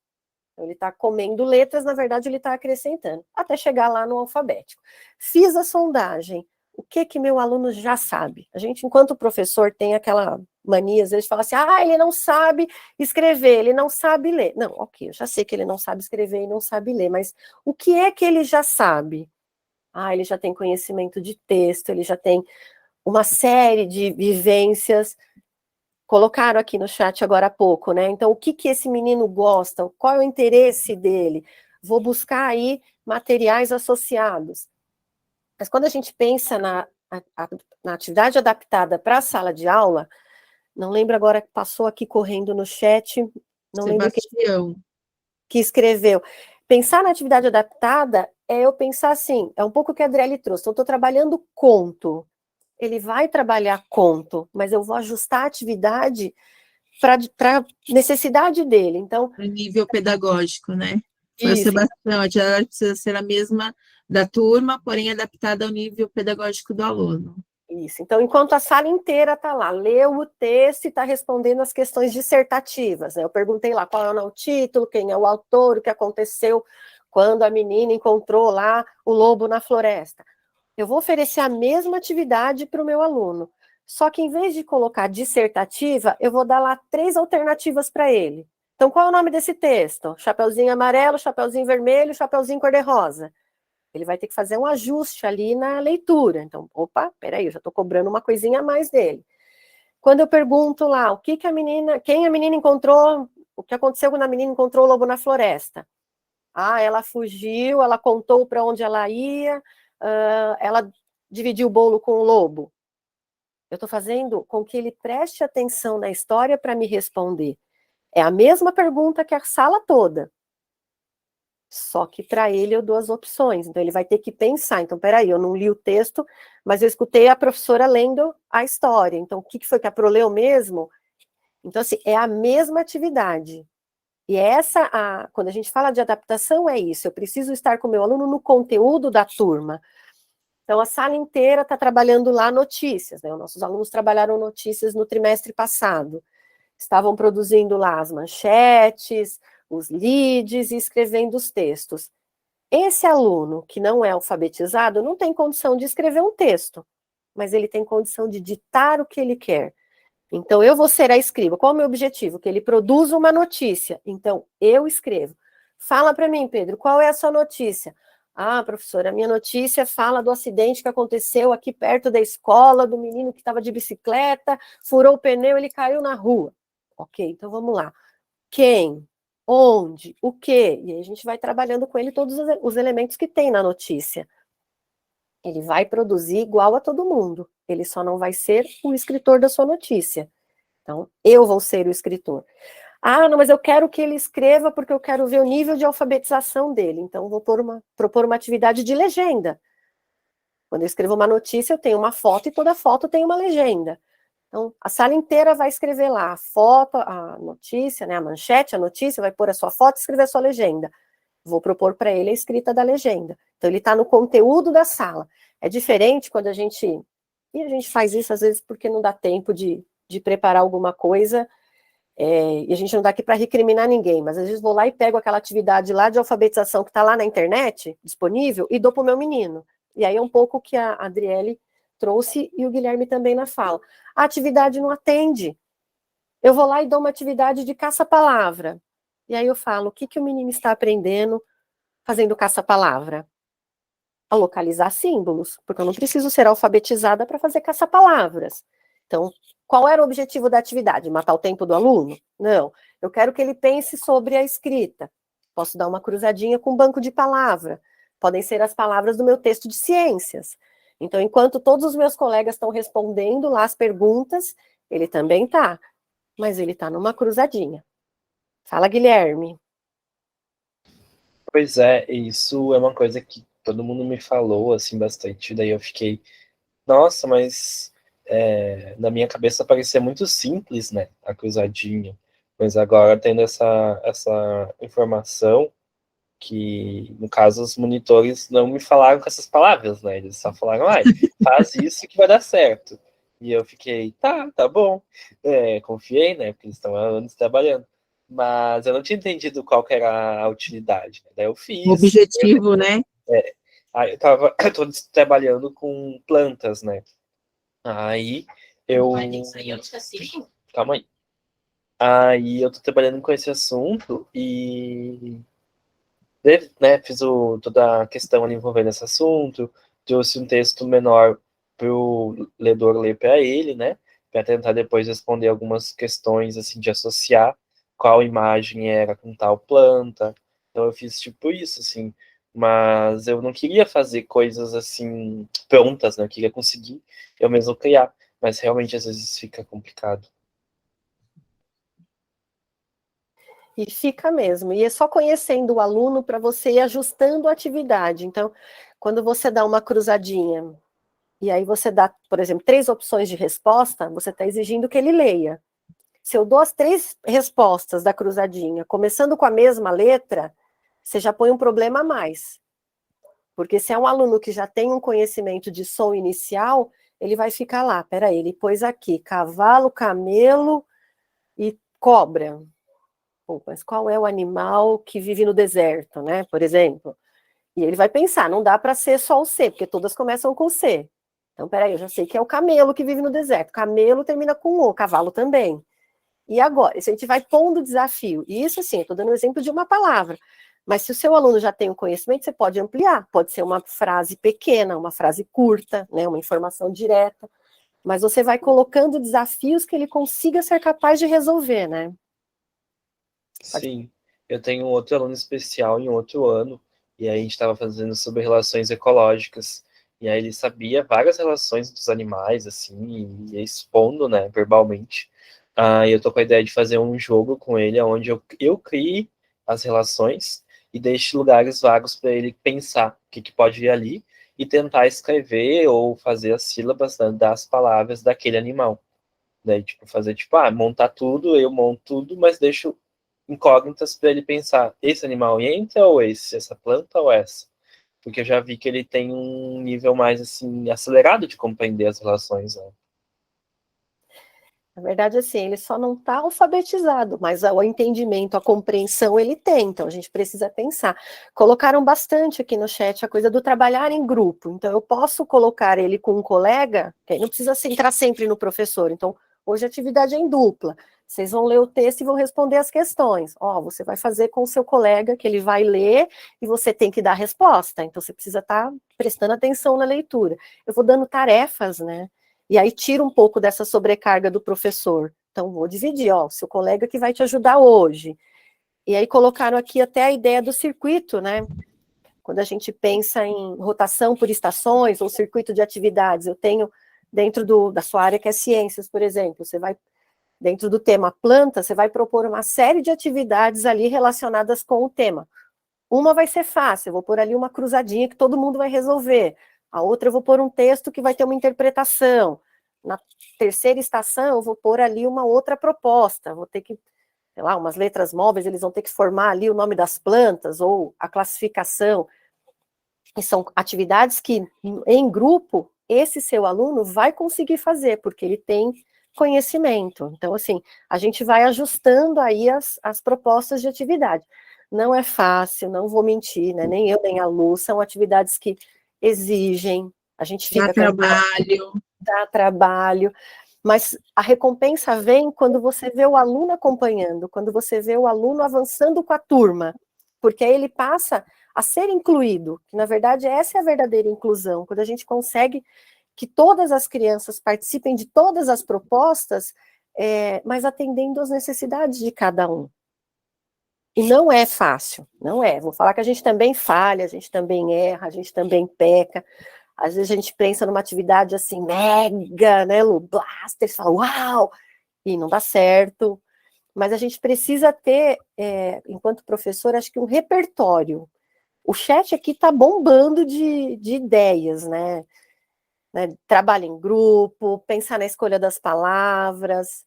Então, ele está comendo letras, na verdade, ele está acrescentando, até chegar lá no alfabético. Fiz a sondagem. O que meu aluno já sabe? A gente, enquanto professor, tem aquela mania, às vezes, fala assim, ele não sabe escrever, ele não sabe ler. Não, ok, eu já sei que ele não sabe escrever e não sabe ler, mas o que é que ele já sabe? Ele já tem conhecimento de texto, ele já tem uma série de vivências. Colocaram aqui no chat agora há pouco, né? Então, o que esse menino gosta? Qual é o interesse dele? Vou buscar aí materiais associados. Mas quando a gente pensa na atividade adaptada para a sala de aula, não lembro agora, passou aqui correndo no chat, não lembro Sebastião. que escreveu. Pensar na atividade adaptada é eu pensar assim, é um pouco o que a Adriele trouxe. Então, eu estou trabalhando conto. Ele vai trabalhar conto, mas eu vou ajustar a atividade para a necessidade dele. Então, Para nível pedagógico, né? Foi o isso, Sebastião, a atividade precisa ser a mesma da turma, porém adaptada ao nível pedagógico do aluno. isso. Então, enquanto a sala inteira está lá, leu o texto e está respondendo as questões dissertativas, né? Eu perguntei lá qual é o título, quem é o autor, o que aconteceu quando a menina encontrou lá o lobo na floresta. Eu vou oferecer a mesma atividade para o meu aluno, só que em vez de colocar dissertativa, eu vou dar lá 3 alternativas para ele. Então, qual é o nome desse texto? Chapeuzinho amarelo, chapeuzinho vermelho, chapeuzinho cor-de-rosa. Ele vai ter que fazer um ajuste ali na leitura. Então, opa, peraí, eu já estou cobrando uma coisinha a mais dele. Quando eu pergunto lá, quem a menina encontrou, o que aconteceu quando a menina encontrou o lobo na floresta? Ah, ela fugiu, ela contou para onde ela ia, ela dividiu o bolo com o lobo. Eu estou fazendo com que ele preste atenção na história para me responder. É a mesma pergunta que a sala toda. Só que para ele eu dou as opções. Então ele vai ter que pensar. Então, peraí, eu não li o texto, mas eu escutei a professora lendo a história. Então, o que foi que a Pro leu mesmo? Então, assim, é a mesma atividade. E quando a gente fala de adaptação, é isso. Eu preciso estar com o meu aluno no conteúdo da turma. Então, a sala inteira está trabalhando lá notícias, né? Os nossos alunos trabalharam notícias no trimestre passado. Estavam produzindo lá as manchetes, os leads e escrevendo os textos. Esse aluno que não é alfabetizado não tem condição de escrever um texto, mas ele tem condição de ditar o que ele quer. Então, eu vou ser a escriba. Qual é o meu objetivo? Que ele produza uma notícia. Então, eu escrevo. Fala para mim, Pedro, qual é a sua notícia? Ah, professora, a minha notícia fala do acidente que aconteceu aqui perto da escola, do menino que estava de bicicleta, furou o pneu, ele caiu na rua. Ok, então vamos lá. Quem? Onde? O quê? E aí a gente vai trabalhando com ele todos os elementos que tem na notícia. Ele vai produzir igual a todo mundo. Ele só não vai ser o escritor da sua notícia. Então, eu vou ser o escritor. Ah, não, mas eu quero que ele escreva porque eu quero ver o nível de alfabetização dele. Então, vou propor uma atividade de legenda. Quando eu escrevo uma notícia, eu tenho uma foto e toda foto tem uma legenda. Então, a sala inteira vai escrever lá a foto, a notícia, né, a manchete, a notícia, vai pôr a sua foto e escrever a sua legenda. Vou propor para ele a escrita da legenda. Então, ele está no conteúdo da sala. É diferente quando a gente... E a gente faz isso, às vezes, porque não dá tempo de preparar alguma coisa, e a gente não está aqui para recriminar ninguém, mas às vezes vou lá e pego aquela atividade lá de alfabetização que está lá na internet, disponível, e dou para o meu menino. E aí é um pouco o que a Adriele trouxe e o Guilherme também na fala. A atividade não atende. Eu vou lá e dou uma atividade de caça-palavra. E aí eu falo, o que o menino está aprendendo fazendo caça-palavra? A localizar símbolos, porque eu não preciso ser alfabetizada para fazer caça-palavras. Então, qual era o objetivo da atividade? Matar o tempo do aluno? Não. Eu quero que ele pense sobre a escrita. Posso dar uma cruzadinha com um banco de palavra. Podem ser as palavras do meu texto de ciências. Então, enquanto todos os meus colegas estão respondendo lá as perguntas, ele também está. Mas ele está numa cruzadinha. Fala, Guilherme. Pois é, isso é uma coisa que todo mundo me falou, assim, bastante, daí eu fiquei, nossa, mas na minha cabeça parecia muito simples, né, a cruzadinha, mas agora tendo essa informação, que, no caso, os monitores não me falaram com essas palavras, né, eles só falaram, faz isso que vai dar certo, e eu fiquei, tá bom, confiei, né, porque eles estão há anos trabalhando, mas eu não tinha entendido qual que era a utilidade, né? Daí eu fiz. O objetivo, né? Aí eu tô trabalhando com plantas, né? Aí eu... Calma aí. Aí eu tô trabalhando com esse assunto e, né, fiz toda a questão ali envolvendo esse assunto, trouxe um texto menor pro ledor ler para ele, né? Para tentar depois responder algumas questões, assim, de associar qual imagem era com tal planta. Então eu fiz tipo isso, assim, mas eu não queria fazer coisas assim prontas, né? Eu queria conseguir eu mesmo criar, mas realmente às vezes fica complicado. E fica mesmo. E é só conhecendo o aluno para você ir ajustando a atividade. Então, quando você dá uma cruzadinha, e aí você dá, por exemplo, 3 opções de resposta, você está exigindo que ele leia. Se eu dou as 3 respostas da cruzadinha, começando com a mesma letra, você já põe um problema a mais. Porque se é um aluno que já tem um conhecimento de som inicial, ele vai ficar lá, peraí, ele pôs aqui, cavalo, camelo e cobra. Pô, mas qual é o animal que vive no deserto, né, por exemplo? E ele vai pensar, não dá para ser só o C, porque todas começam com C. Então, peraí, eu já sei que é o camelo que vive no deserto. Camelo termina com O, cavalo também. E agora, se a gente vai pondo desafio, e isso assim, eu estou dando um exemplo de uma palavra, mas se o seu aluno já tem o conhecimento, você pode ampliar, pode ser uma frase pequena, uma frase curta, né, uma informação direta, mas você vai colocando desafios que ele consiga ser capaz de resolver, né? Sim, eu tenho um outro aluno especial em outro ano, e aí a gente estava fazendo sobre relações ecológicas, e aí ele sabia várias relações dos animais, assim, e ia expondo, né, verbalmente. E eu tô com a ideia de fazer um jogo com ele, onde eu crie as relações e deixe lugares vagos para ele pensar o que pode ir ali e tentar escrever ou fazer as sílabas, né, das palavras daquele animal. Daí, tipo, fazer, tipo, montar tudo, eu monto tudo, mas deixo incógnitas para ele pensar, esse animal entra ou esse, essa planta ou essa? Porque eu já vi que ele tem um nível mais, assim, acelerado de compreender as relações, né? Na verdade, assim, ele só não está alfabetizado, mas o entendimento, a compreensão ele tem, então a gente precisa pensar. Colocaram bastante aqui no chat a coisa do trabalhar em grupo, então eu posso colocar ele com um colega, que aí não precisa entrar sempre no professor, então hoje a atividade é em dupla, vocês vão ler o texto e vão responder as questões. Você vai fazer com o seu colega, que ele vai ler, e você tem que dar a resposta, então você precisa estar prestando atenção na leitura. Eu vou dando tarefas, né? E aí tira um pouco dessa sobrecarga do professor. Então, vou dividir, o seu colega que vai te ajudar hoje. E aí colocaram aqui até a ideia do circuito, né? Quando a gente pensa em rotação por estações ou circuito de atividades, eu tenho dentro da sua área que é ciências, por exemplo, você vai, dentro do tema planta, você vai propor uma série de atividades ali relacionadas com o tema. Uma vai ser fácil, eu vou pôr ali uma cruzadinha que todo mundo vai resolver. A outra eu vou pôr um texto que vai ter uma interpretação. Na terceira estação eu vou pôr ali uma outra proposta. Vou ter que, sei lá, umas letras móveis, eles vão ter que formar ali o nome das plantas ou a classificação. E são atividades que, em grupo, esse seu aluno vai conseguir fazer, porque ele tem conhecimento. Então, assim, a gente vai ajustando aí as propostas de atividade. Não é fácil, não vou mentir, né? Nem eu, nem a Lu, são atividades que exigem, a gente fica... Dá trabalho, mas a recompensa vem quando você vê o aluno acompanhando, quando você vê o aluno avançando com a turma, porque aí ele passa a ser incluído, que na verdade essa é a verdadeira inclusão, quando a gente consegue que todas as crianças participem de todas as propostas, mas atendendo às necessidades de cada um. E não é fácil, não é. Vou falar que a gente também falha, a gente também erra, a gente também peca. Às vezes a gente pensa numa atividade assim, mega, né, Lu, blaster, fala, uau, e não dá certo. Mas a gente precisa ter, enquanto professor, acho que um repertório. O chat aqui está bombando de ideias, né? Trabalho em grupo, pensar na escolha das palavras.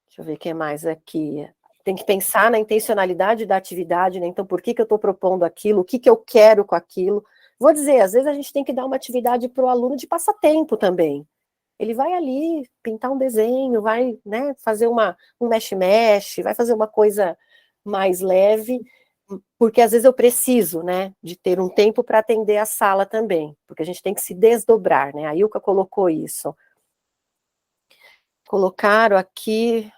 Deixa eu ver o que mais aqui. Tem que pensar na intencionalidade da atividade, né? Então, por que eu estou propondo aquilo? O que eu quero com aquilo? Vou dizer, às vezes a gente tem que dar uma atividade para o aluno de passatempo também. Ele vai ali pintar um desenho, vai, né, fazer um mexe-mexe, vai fazer uma coisa mais leve, porque às vezes eu preciso, né, de ter um tempo para atender a sala também, porque a gente tem que se desdobrar, né? A Ilka colocou isso. Colocaram aqui,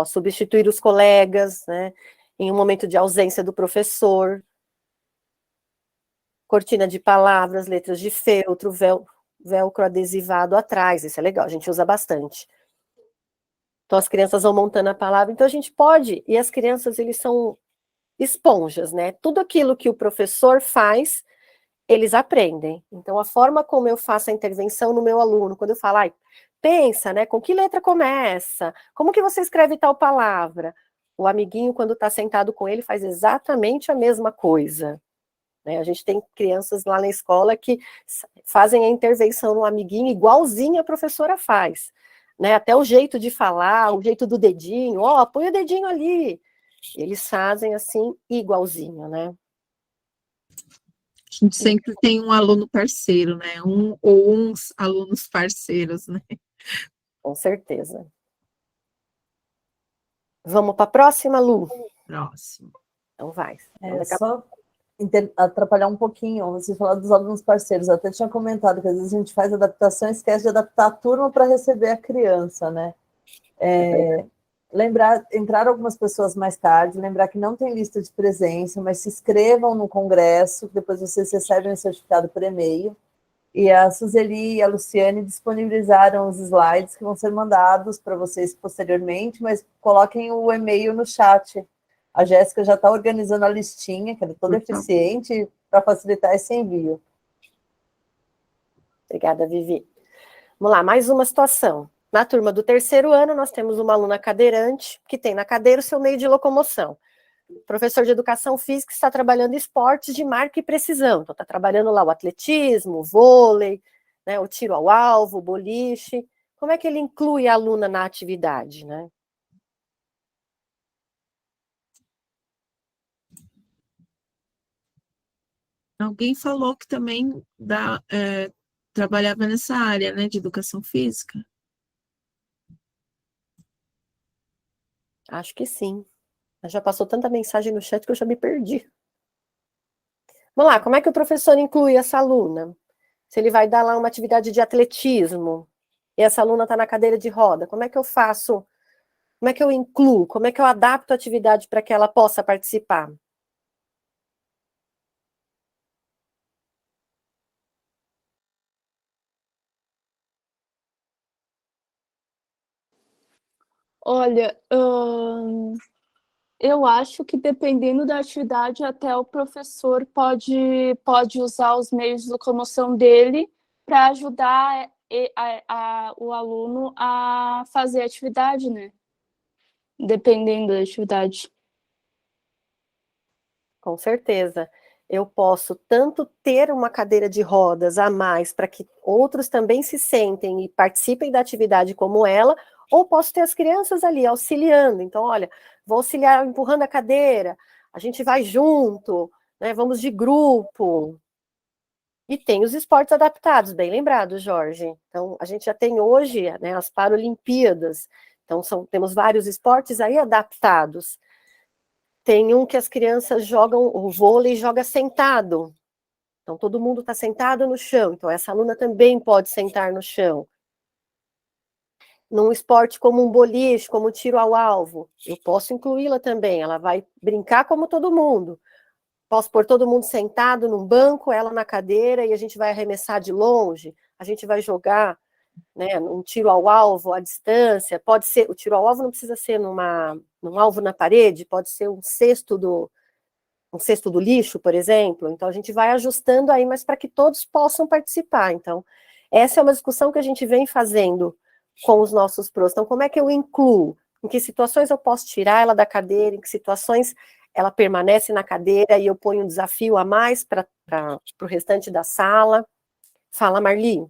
substituir os colegas, né, em um momento de ausência do professor. Cortina de palavras, letras de feltro, velcro adesivado atrás, isso é legal, a gente usa bastante. Então as crianças vão montando a palavra, então a gente pode, e as crianças, eles são esponjas, né? Tudo aquilo que o professor faz, eles aprendem. Então, a forma como eu faço a intervenção no meu aluno, quando eu falo, ai, pensa, né? Com que letra começa? Como que você escreve tal palavra? O amiguinho, quando está sentado com ele, faz exatamente a mesma coisa. Né? A gente tem crianças lá na escola que fazem a intervenção no amiguinho igualzinho a professora faz. Né? Até o jeito de falar, o jeito do dedinho, ó, põe o dedinho ali. Eles fazem assim igualzinho, né? A gente sempre tem um aluno parceiro, né? Um ou uns alunos parceiros, né? Com certeza. Vamos para a próxima, Lu? Próximo. Então vai. Só atrapalhar um pouquinho, você falar dos alunos parceiros, eu até tinha comentado que às vezes a gente faz adaptação e esquece de adaptar a turma para receber a criança, né? Lembrar, entrar algumas pessoas mais tarde, lembrar que não tem lista de presença, mas se inscrevam no congresso, depois vocês recebem o certificado por e-mail, e a Suzeli e a Luciane disponibilizaram os slides que vão ser mandados para vocês posteriormente, mas coloquem o e-mail no chat. A Jéssica já está organizando a listinha, que é toda eficiente, para facilitar esse envio. Obrigada, Vivi. Vamos lá, mais uma situação. Na turma do terceiro ano, nós temos uma aluna cadeirante, que tem na cadeira o seu meio de locomoção. O professor de educação física está trabalhando esportes de marca e precisão. Então, está trabalhando lá o atletismo, o vôlei, né, o tiro ao alvo, o boliche. Como é que ele inclui a aluna na atividade, né? Alguém falou que também trabalhava nessa área, né, de educação física. Acho que sim. Já passou tanta mensagem no chat que eu já me perdi. Vamos lá, como é que o professor inclui essa aluna? Se ele vai dar lá uma atividade de atletismo, e essa aluna está na cadeira de roda, como é que eu faço? Como é que eu incluo? Como é que eu adapto a atividade para que ela possa participar? Olha, eu acho que dependendo da atividade, até o professor pode usar os meios de locomoção dele para ajudar o aluno a fazer a atividade, né? Dependendo da atividade. Com certeza. Eu posso tanto ter uma cadeira de rodas a mais para que outros também se sentem e participem da atividade como ela, ou posso ter as crianças ali auxiliando. Então, olha, vou auxiliar empurrando a cadeira, a gente vai junto, né, vamos de grupo. E tem os esportes adaptados, bem lembrado, Jorge. Então, a gente já tem hoje, né, as Paralimpíadas. Então, temos vários esportes aí adaptados. Tem um que as crianças jogam, o vôlei joga sentado. Então, todo mundo está sentado no chão. Então, essa aluna também pode sentar no chão. Num esporte como um boliche, como um tiro ao alvo, eu posso incluí-la também. Ela vai brincar como todo mundo. Posso pôr todo mundo sentado num banco, ela na cadeira, e a gente vai arremessar de longe. A gente vai jogar, né, um tiro ao alvo à distância. Pode ser, o tiro ao alvo não precisa ser num alvo na parede, pode ser um cesto do lixo, por exemplo. Então, a gente vai ajustando aí, mas para que todos possam participar. Então, essa é uma discussão que a gente vem fazendo com os nossos pros. Então, como é que eu incluo? Em que situações eu posso tirar ela da cadeira? Em que situações ela permanece na cadeira e eu ponho um desafio a mais para o restante da sala? Fala, Marli.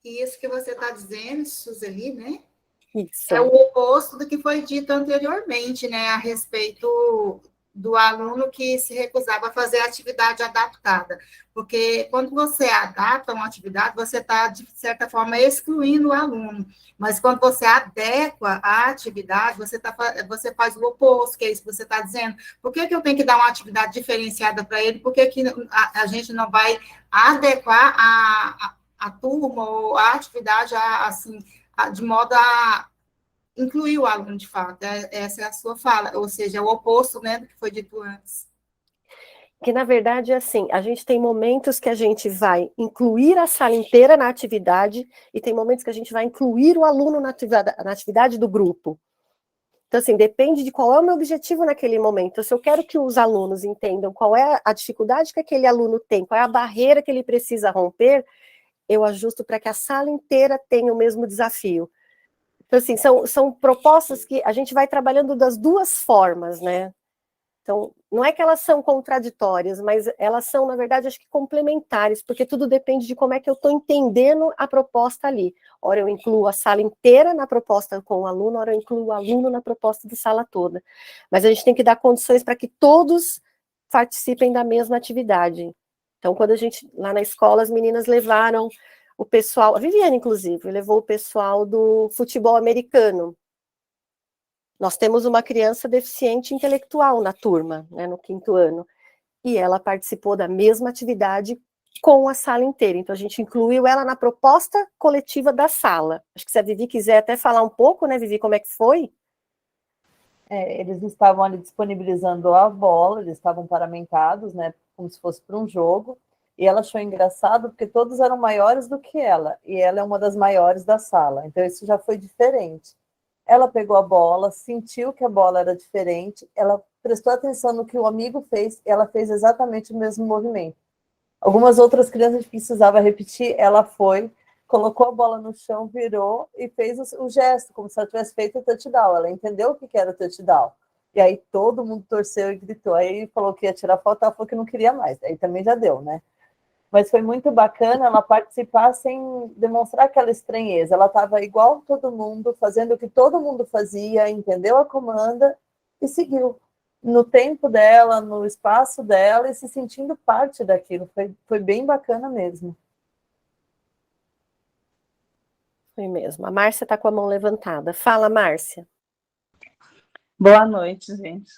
Isso que você está dizendo, Suzeli, né? Isso. É o oposto do que foi dito anteriormente, né? A respeito do aluno que se recusava a fazer a atividade adaptada. Porque quando você adapta uma atividade, você está, de certa forma, excluindo o aluno. Mas quando você adequa a atividade, você faz o oposto, que é isso que você está dizendo. Por que eu tenho que dar uma atividade diferenciada para ele? Por que a gente não vai adequar a turma ou a atividade assim, de modo a incluir o aluno de fato? Essa é a sua fala, ou seja, é o oposto, né, do que foi dito antes. Que, na verdade, é assim, a gente tem momentos que a gente vai incluir a sala inteira na atividade e tem momentos que a gente vai incluir o aluno na atividade do grupo. Então, assim, depende de qual é o meu objetivo naquele momento. Se eu quero que os alunos entendam qual é a dificuldade que aquele aluno tem, qual é a barreira que ele precisa romper, eu ajusto para que a sala inteira tenha o mesmo desafio. Então, assim, são propostas que a gente vai trabalhando das duas formas, né? Então, não é que elas são contraditórias, mas elas são, na verdade, acho que complementares, porque tudo depende de como é que eu estou entendendo a proposta ali. Ora, eu incluo a sala inteira na proposta com o aluno, ora, eu incluo o aluno na proposta de sala toda. Mas a gente tem que dar condições para que todos participem da mesma atividade. Então, quando a gente, lá na escola, as meninas levaram o pessoal, a Viviane, inclusive, levou o pessoal do futebol americano. Nós temos uma criança deficiente intelectual na turma, né, no 5º ano, e ela participou da mesma atividade com a sala inteira. Então, a gente incluiu ela na proposta coletiva da sala. Acho que se a Vivi quiser até falar um pouco, né, Vivi, como é que foi? Eles estavam ali disponibilizando a bola, eles estavam paramentados, né, como se fosse para um jogo, e ela achou engraçado porque todos eram maiores do que ela, e ela é uma das maiores da sala, então isso já foi diferente. Ela pegou a bola, sentiu que a bola era diferente, ela prestou atenção no que o amigo fez, e ela fez exatamente o mesmo movimento. Algumas outras crianças precisava repetir, ela foi, colocou a bola no chão, virou e fez o gesto, como se ela tivesse feito o touchdown. Ela entendeu o que era o touchdown. E aí todo mundo torceu e gritou. Aí falou que ia tirar foto, ela falou que não queria mais. Aí também já deu, né? Mas foi muito bacana ela participar sem demonstrar aquela estranheza. Ela estava igual todo mundo, fazendo o que todo mundo fazia, entendeu a comanda e seguiu no tempo dela, no espaço dela e se sentindo parte daquilo. Foi bem bacana mesmo. Foi mesmo. A Márcia está com a mão levantada. Fala, Márcia. Boa noite, gente.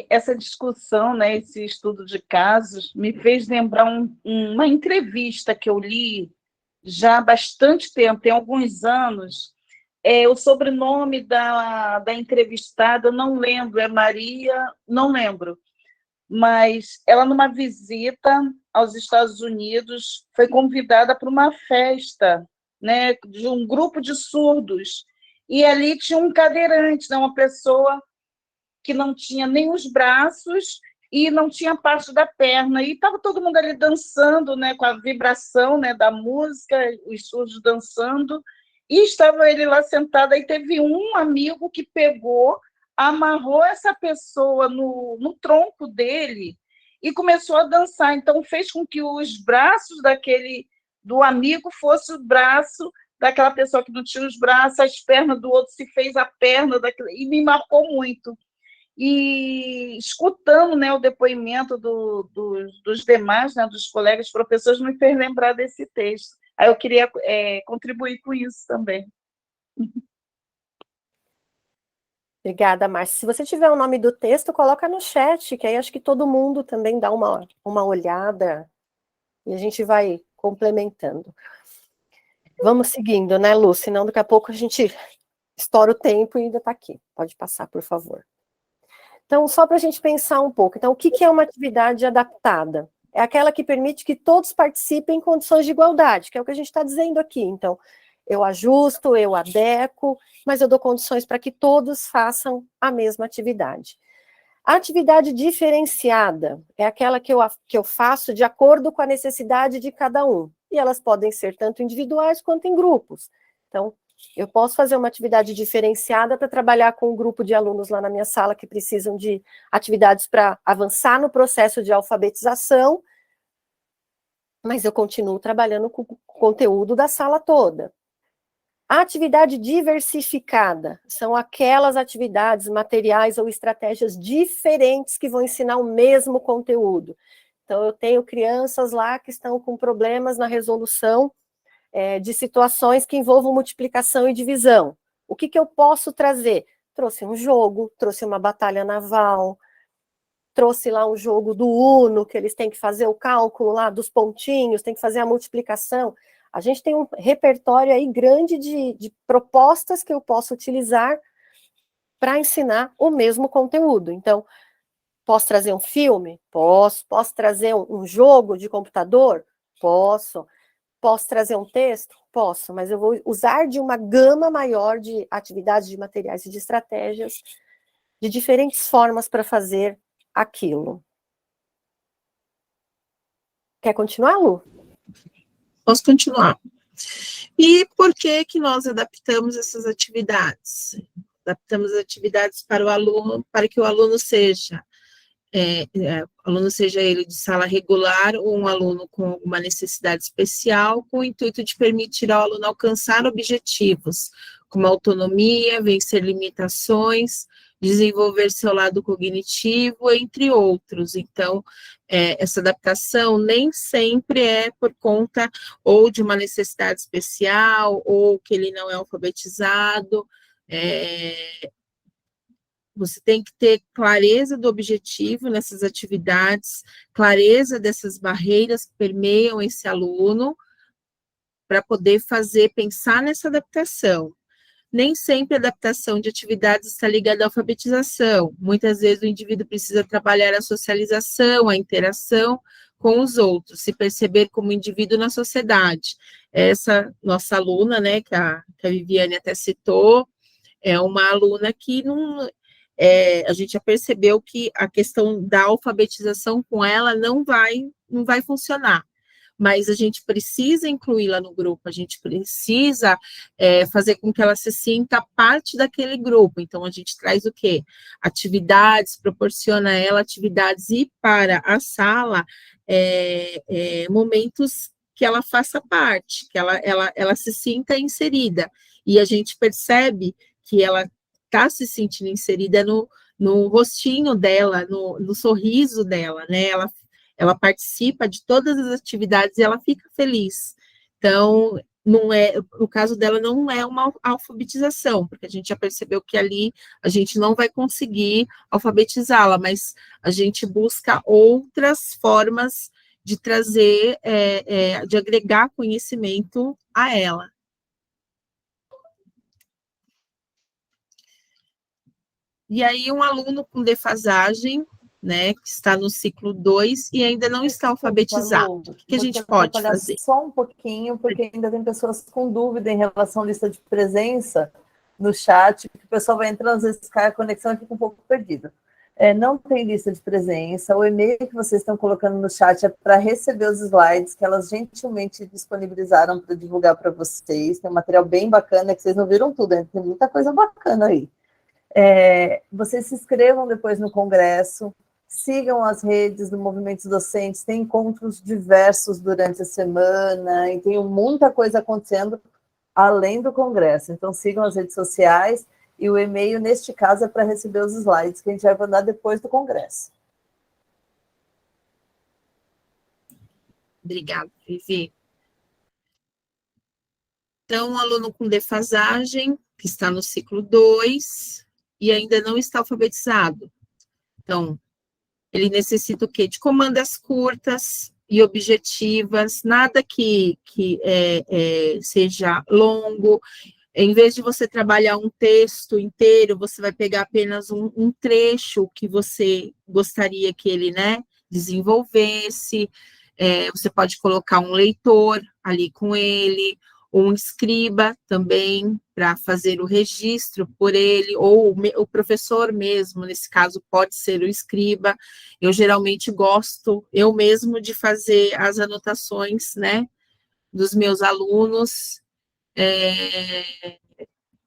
Essa discussão, né, esse estudo de casos, me fez lembrar uma entrevista que eu li já há bastante tempo, tem alguns anos. O sobrenome da entrevistada, eu não lembro, é Maria, não lembro, mas ela, numa visita aos Estados Unidos, foi convidada para uma festa, né, de um grupo de surdos, e ali tinha um cadeirante, né, uma pessoa que não tinha nem os braços e não tinha parte da perna, e estava todo mundo ali dançando, né, com a vibração, né, da música, os surdos dançando, e estava ele lá sentado, aí teve um amigo que pegou, amarrou essa pessoa no tronco dele e começou a dançar, então fez com que os braços do amigo fosse o braço daquela pessoa que não tinha os braços, as pernas do outro se fez a perna daquele, e me marcou muito. E escutando, né, o depoimento dos demais, né, dos colegas professores, me fez lembrar desse texto. Aí eu queria contribuir com isso também. Obrigada, Márcia. Se você tiver o nome do texto, coloca no chat, que aí acho que todo mundo também dá uma olhada e a gente vai complementando. Vamos seguindo, né, Lu? Senão daqui a pouco a gente estoura o tempo e ainda está aqui. Pode passar, por favor. Então, só para a gente pensar um pouco. Então, o que é uma atividade adaptada? É aquela que permite que todos participem em condições de igualdade, que é o que a gente está dizendo aqui. Então, eu ajusto, eu adequo, mas eu dou condições para que todos façam a mesma atividade. A atividade diferenciada é aquela que eu faço de acordo com a necessidade de cada um. E elas podem ser tanto individuais quanto em grupos. Então, eu posso fazer uma atividade diferenciada para trabalhar com um grupo de alunos lá na minha sala que precisam de atividades para avançar no processo de alfabetização, mas eu continuo trabalhando com o conteúdo da sala toda. A atividade diversificada são aquelas atividades, materiais ou estratégias diferentes que vão ensinar o mesmo conteúdo. Então, eu tenho crianças lá que estão com problemas na resolução de situações que envolvam multiplicação e divisão. O que eu posso trazer? Trouxe um jogo, trouxe uma batalha naval, trouxe lá um jogo do Uno, que eles têm que fazer o cálculo lá dos pontinhos, tem que fazer a multiplicação. A gente tem um repertório aí grande de propostas que eu posso utilizar para ensinar o mesmo conteúdo. Então, posso trazer um filme? Posso. Posso trazer um jogo de computador? Posso. Posso trazer um texto? Posso, mas eu vou usar de uma gama maior de atividades, de materiais e de estratégias, de diferentes formas para fazer aquilo. Quer continuar, Lu? Posso continuar. E por que que nós adaptamos essas atividades? Adaptamos as atividades para o aluno, para que o aluno seja ele de sala regular ou um aluno com uma necessidade especial, com o intuito de permitir ao aluno alcançar objetivos, como autonomia, vencer limitações, desenvolver seu lado cognitivo, entre outros. Então, essa adaptação nem sempre é por conta ou de uma necessidade especial, ou que ele não é alfabetizado. Você tem que ter clareza do objetivo nessas atividades, clareza dessas barreiras que permeiam esse aluno, para poder pensar nessa adaptação. Nem sempre a adaptação de atividades está ligada à alfabetização. Muitas vezes o indivíduo precisa trabalhar a socialização, a interação com os outros, se perceber como indivíduo na sociedade. Essa nossa aluna, né, que a Viviane até citou, é uma aluna que não... a gente já percebeu que a questão da alfabetização com ela não vai funcionar, mas a gente precisa incluí-la no grupo, a gente precisa fazer com que ela se sinta parte daquele grupo. Então, a gente traz o quê? Atividades, proporciona a ela atividades, e para a sala, momentos que ela faça parte, que ela se sinta inserida, e a gente percebe que ela está se sentindo inserida no rostinho dela, no sorriso dela, né? Ela participa de todas as atividades e ela fica feliz. Então, no caso dela, não é uma alfabetização, porque a gente já percebeu que ali a gente não vai conseguir alfabetizá-la, mas a gente busca outras formas de trazer, de agregar conhecimento a ela. E aí, um aluno com defasagem, né, que está no ciclo 2 e ainda não está alfabetizado, o que a gente pode fazer? Só um pouquinho, porque ainda tem pessoas com dúvida em relação à lista de presença no chat, que o pessoal vai entrando, às vezes cai a conexão e fica um pouco perdida. Não tem lista de presença, o e-mail que vocês estão colocando no chat é para receber os slides que elas gentilmente disponibilizaram para divulgar para vocês. Tem um material bem bacana, que vocês não viram tudo, tem muita coisa bacana aí. Vocês se inscrevam depois no congresso, sigam as redes do Movimentos Docentes, tem encontros diversos durante a semana, e tem muita coisa acontecendo além do congresso. Então, sigam as redes sociais, e o e-mail, neste caso, é para receber os slides, que a gente vai mandar depois do congresso. Obrigada, Vivi. Então, um aluno com defasagem, que está no ciclo 2, e ainda não está alfabetizado. Então, ele necessita o quê? De comandas curtas e objetivas, nada que seja longo. Em vez de você trabalhar um texto inteiro, você vai pegar apenas um trecho que você gostaria que ele, né, desenvolvesse. Você pode colocar um leitor ali com ele, ou um escriba também, para fazer o registro por ele, ou o professor mesmo, nesse caso, pode ser o escriba. Eu geralmente gosto, eu mesmo, de fazer as anotações, né, dos meus alunos.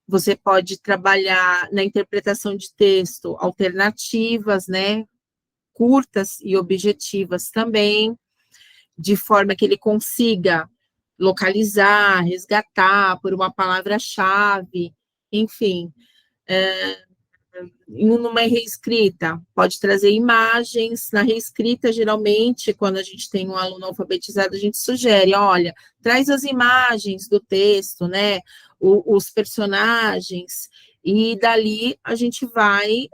Você pode trabalhar na interpretação de texto alternativas, né, curtas e objetivas também, de forma que ele consiga localizar, resgatar por uma palavra-chave, enfim. Numa reescrita, pode trazer imagens. Na reescrita, geralmente, quando a gente tem um aluno alfabetizado, a gente sugere, olha, traz as imagens do texto, né, os personagens, e dali a gente vai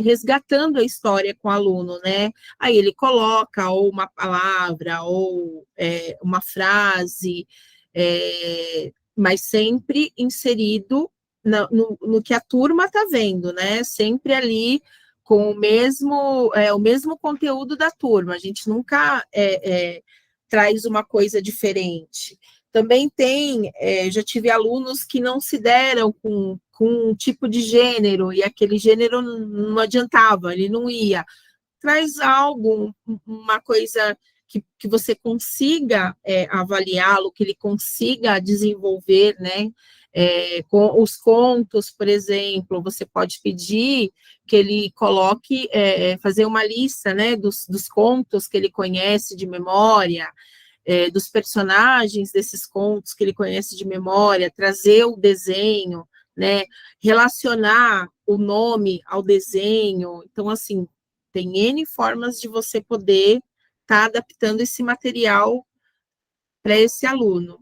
resgatando a história com o aluno, né? Aí ele coloca ou uma palavra, ou uma frase, mas sempre inserido no que a turma está vendo, né? Sempre ali com o mesmo conteúdo da turma. A gente nunca traz uma coisa diferente. Também tem, já tive alunos que não se deram com um tipo de gênero, e aquele gênero não adiantava, ele não ia. Traz algo, uma coisa que você consiga avaliá-lo, que ele consiga desenvolver, né? Com os contos, por exemplo, você pode pedir que ele coloque, fazer uma lista, né, dos contos que ele conhece de memória, dos personagens desses contos que ele conhece de memória, trazer o desenho, né, relacionar o nome ao desenho. Então, assim, tem N formas de você poder estar adaptando esse material para esse aluno.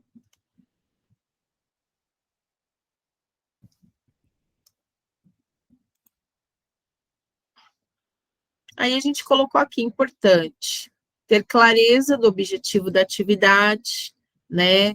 Aí a gente colocou aqui, importante, ter clareza do objetivo da atividade, né?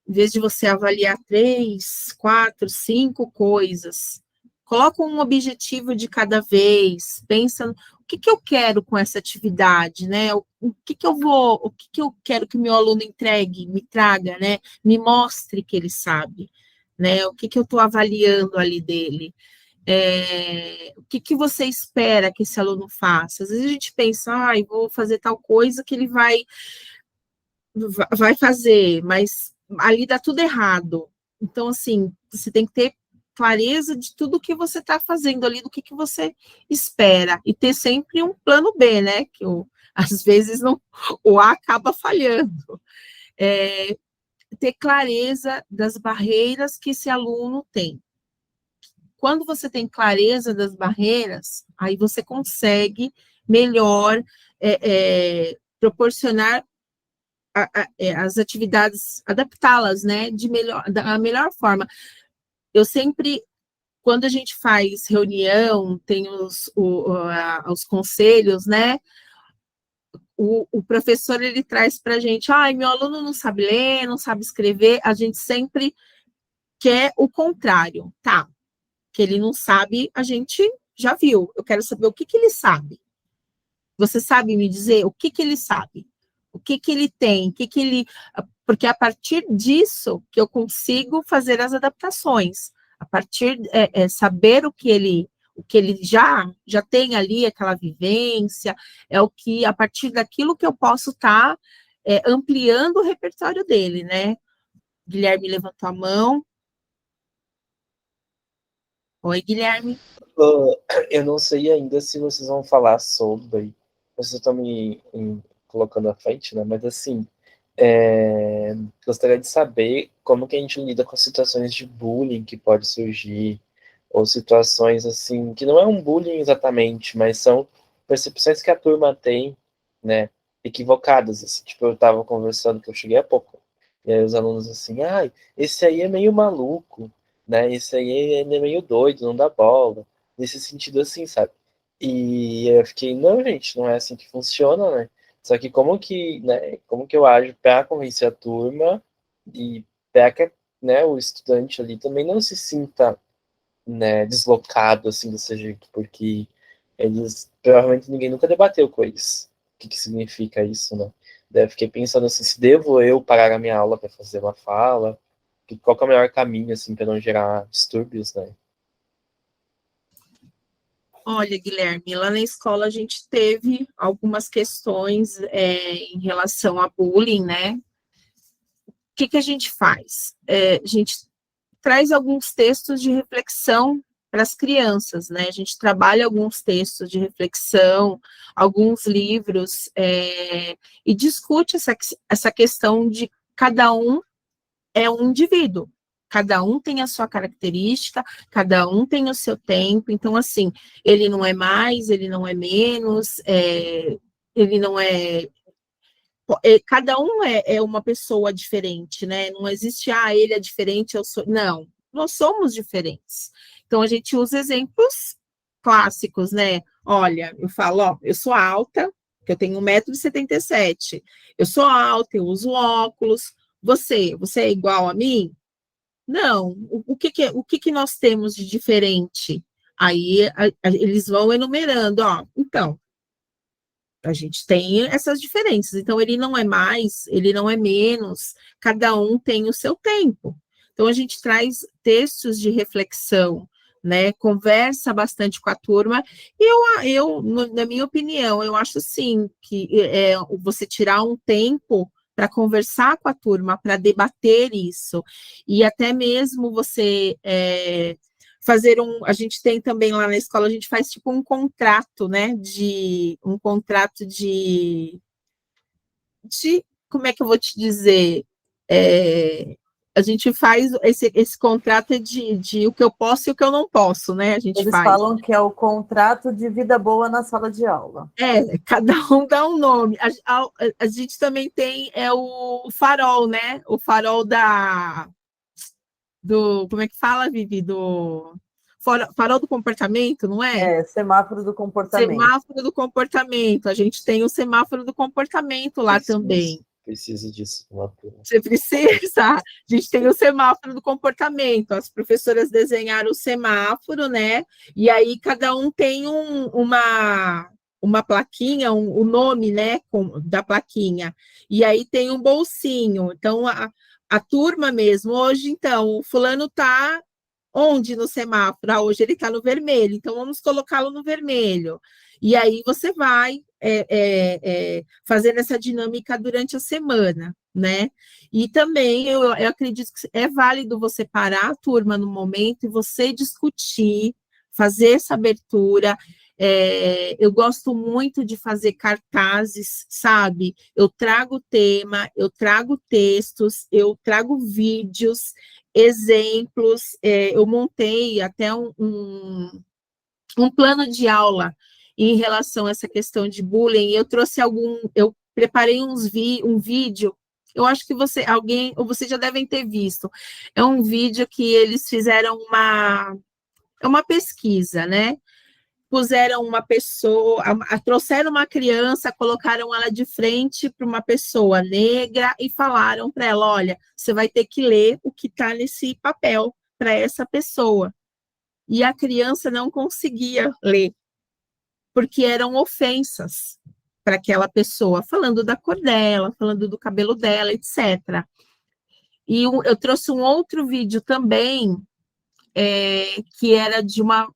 Em vez de você avaliar 3, 4, 5 coisas, coloca um objetivo de cada vez, pensa o que eu quero com essa atividade, né? O que eu quero que meu aluno entregue, me traga, né? Me mostre que ele sabe, né? O que eu estou avaliando ali dele. O que você espera que esse aluno faça? Às vezes a gente pensa, vou fazer tal coisa que ele vai fazer, mas ali dá tudo errado. Então, assim, você tem que ter clareza de tudo que você está fazendo ali, do que você espera, e ter sempre um plano B, né? Que às vezes o A acaba falhando. Ter clareza das barreiras que esse aluno tem. Quando você tem clareza das barreiras, aí você consegue melhor proporcionar as atividades, adaptá-las, né, da melhor forma. Eu sempre, quando a gente faz reunião, tem os conselhos, né, o professor, ele traz para a gente, meu aluno não sabe ler, não sabe escrever, a gente sempre quer o contrário, tá? Que ele não sabe, a gente já viu. Eu quero saber o que ele sabe. Você sabe me dizer o que ele sabe? O que ele tem? Porque a partir disso que eu consigo fazer as adaptações. A partir saber o que ele já tem ali, aquela vivência, a partir daquilo que eu posso estar ampliando o repertório dele, né? Guilherme levantou a mão. Oi, Guilherme. Eu não sei ainda se vocês vão falar sobre, vocês estão me colocando à frente, né? Mas assim, gostaria de saber como que a gente lida com situações de bullying que pode surgir, ou situações assim, que não é um bullying exatamente, mas são percepções que a turma tem, né, equivocadas, assim. Tipo, eu estava conversando, que eu cheguei há pouco, e aí os alunos assim, esse aí é meio maluco, né, esse aí é meio doido, não dá bola, nesse sentido assim, sabe? E eu fiquei, não, gente, não é assim que funciona, né? Só que como que eu ajo para convencer a turma e para que, né, o estudante ali também não se sinta, né, deslocado assim desse jeito, porque eles provavelmente ninguém nunca debateu com eles o que significa isso, né? Daí eu fiquei pensando assim, se devo eu parar a minha aula para fazer uma fala, qual que é o melhor caminho assim para não gerar distúrbios, né? Olha, Guilherme, lá na escola a gente teve algumas questões em relação a bullying, né? O que a gente faz? A gente traz alguns textos de reflexão para as crianças, né? A gente trabalha alguns textos de reflexão, alguns livros, e discute essa questão de cada um é um indivíduo. Cada um tem a sua característica, cada um tem o seu tempo. Então, assim, ele não é mais, ele não é menos, ele não é. Cada um é uma pessoa diferente, né? Não existe, ele é diferente, eu sou. Não, nós somos diferentes. Então, a gente usa exemplos clássicos, né? Olha, eu falo, eu sou alta, que eu tenho 1,77 m, eu sou alta, eu uso óculos. Você é igual a mim? Não. O que nós temos de diferente? Aí eles vão enumerando, então, A gente tem essas diferenças. Então, ele não é mais, ele não é menos, cada um tem o seu tempo. Então, a gente traz textos de reflexão, né? Conversa bastante com a turma. Na minha opinião, eu acho sim que você tirar um tempo para conversar com a turma, para debater isso, e até mesmo você a gente tem também lá na escola, a gente faz tipo um contrato, né, como é que eu vou te dizer, a gente faz esse contrato de o que eu posso e o que eu não posso, né, a gente Eles faz. falam que é o contrato de vida boa na sala de aula. Cada um dá um nome. A gente também tem o farol, né, o farol como é que fala, Vivi, farol do comportamento, não é? Semáforo do comportamento. Semáforo do comportamento. A gente tem o semáforo do comportamento lá também. Preciso disso. Você precisa. A gente tem o semáforo do comportamento. As professoras desenharam o semáforo, né? E aí cada um tem uma plaquinha, o nome, né, da plaquinha. E aí tem um bolsinho. Então, a turma mesmo, hoje, então, o fulano está onde no semáforo? Hoje ele está no vermelho, então vamos colocá-lo no vermelho. E aí você vai fazendo essa dinâmica durante a semana, né? E também eu acredito que é válido você parar a turma no momento e você discutir, fazer essa abertura. Eu gosto muito de fazer cartazes, sabe? Eu trago tema, eu trago textos, eu trago vídeos, exemplos, eu montei até um plano de aula em relação a essa questão de bullying. Eu trouxe eu preparei um vídeo. Eu acho que alguém, ou vocês já devem ter visto. É um vídeo que eles fizeram uma pesquisa, né? Puseram uma pessoa, trouxeram uma criança, colocaram ela de frente para uma pessoa negra e falaram para ela: olha, você vai ter que ler o que está nesse papel para essa pessoa. E a criança não conseguia ler, porque eram ofensas para aquela pessoa, falando da cor dela, falando do cabelo dela, etc. E eu trouxe um outro vídeo também, que era de uma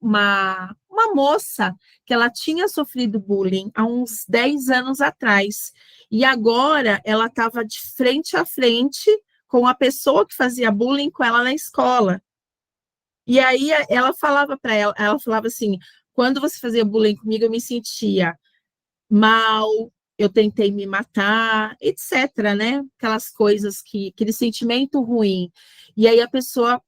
moça que ela tinha sofrido bullying há uns 10 anos atrás. E agora ela estava de frente a frente com a pessoa que fazia bullying com ela na escola. E aí ela falava para ela falava assim: quando você fazia bullying comigo, eu me sentia mal, eu tentei me matar, etc, né? Aquelas coisas aquele sentimento ruim. E aí a pessoa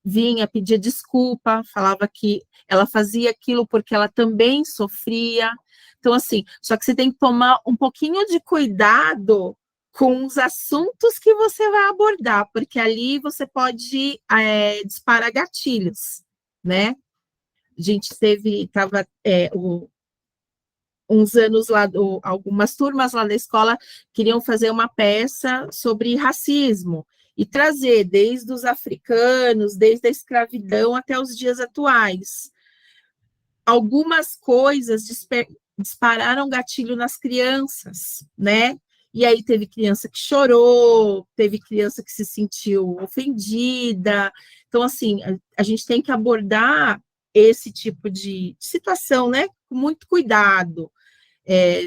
vinha, pedia desculpa, falava que ela fazia aquilo porque ela também sofria. Então, assim, só que você tem que tomar um pouquinho de cuidado com os assuntos que você vai abordar, porque ali você pode disparar gatilhos, né? A gente estava uns anos lá, algumas turmas lá da escola queriam fazer uma peça sobre racismo e trazer desde os africanos, desde a escravidão até os dias atuais. Algumas coisas dispararam gatilho nas crianças, né? E aí teve criança que chorou, teve criança que se sentiu ofendida. Então, assim, a gente tem que abordar esse tipo de situação, né? Com muito cuidado,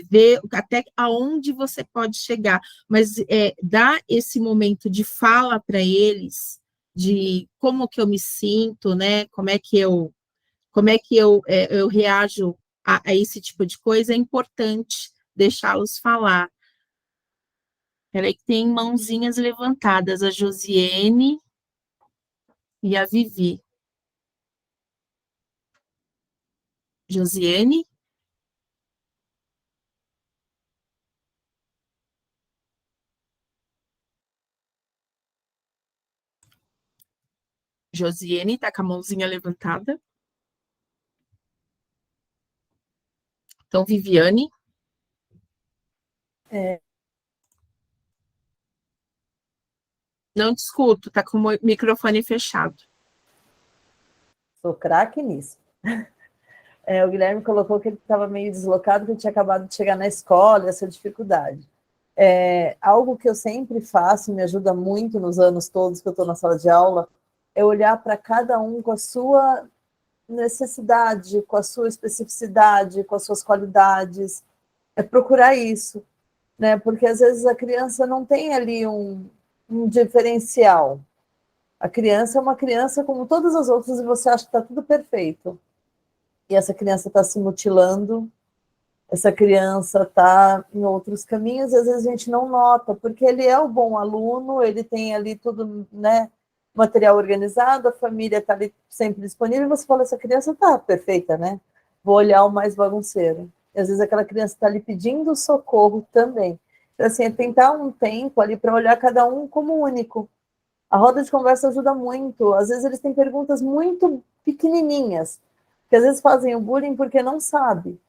ver até aonde você pode chegar, mas dar esse momento de fala para eles, de como que eu me sinto, né? Como é que eu reajo a esse tipo de coisa, é importante deixá-los falar. Peraí que tem mãozinhas levantadas, a Josiane e a Vivi. Josiane? Josiane está com a mãozinha levantada. Então, Viviane? Não te escuto, tá com o microfone fechado. Sou craque nisso. O Guilherme colocou que ele estava meio deslocado, que ele tinha acabado de chegar na escola, essa dificuldade. Algo que eu sempre faço, me ajuda muito nos anos todos que eu estou na sala de aula, é olhar para cada um com a sua necessidade, com a sua especificidade, com as suas qualidades, procurar isso, né? Porque às vezes a criança não tem ali um diferencial. A criança é uma criança como todas as outras e você acha que está tudo perfeito. E essa criança está se mutilando, essa criança está em outros caminhos, e às vezes a gente não nota, porque ele é o bom aluno, ele tem ali tudo, né, material organizado, a família está ali sempre disponível, e você fala, essa criança está perfeita, né? Vou olhar o mais bagunceiro. E às vezes aquela criança está ali pedindo socorro também. Então, assim, é tentar um tempo ali para olhar cada um como único. A roda de conversa ajuda muito. Às vezes eles têm perguntas muito pequenininhas, que às vezes fazem o bullying porque não sabe,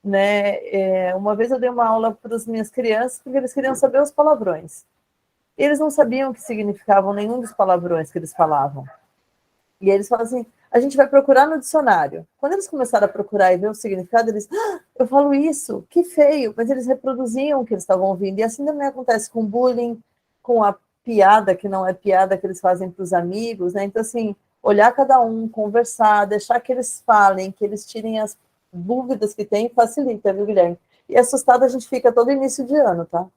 né? Uma vez eu dei uma aula para as minhas crianças porque eles queriam saber os palavrões. Eles não sabiam o que significavam nenhum dos palavrões que eles falavam. E eles falam assim, a gente vai procurar no dicionário. Quando eles começaram a procurar e ver o significado, eles, eu falo isso, que feio, mas eles reproduziam o que eles estavam ouvindo. E assim também acontece com bullying, com a piada, que não é piada que eles fazem para os amigos, né? Então, assim, olhar cada um, conversar, deixar que eles falem, que eles tirem as dúvidas que têm, facilita, viu, Guilherme? E assustado a gente fica todo início de ano, tá?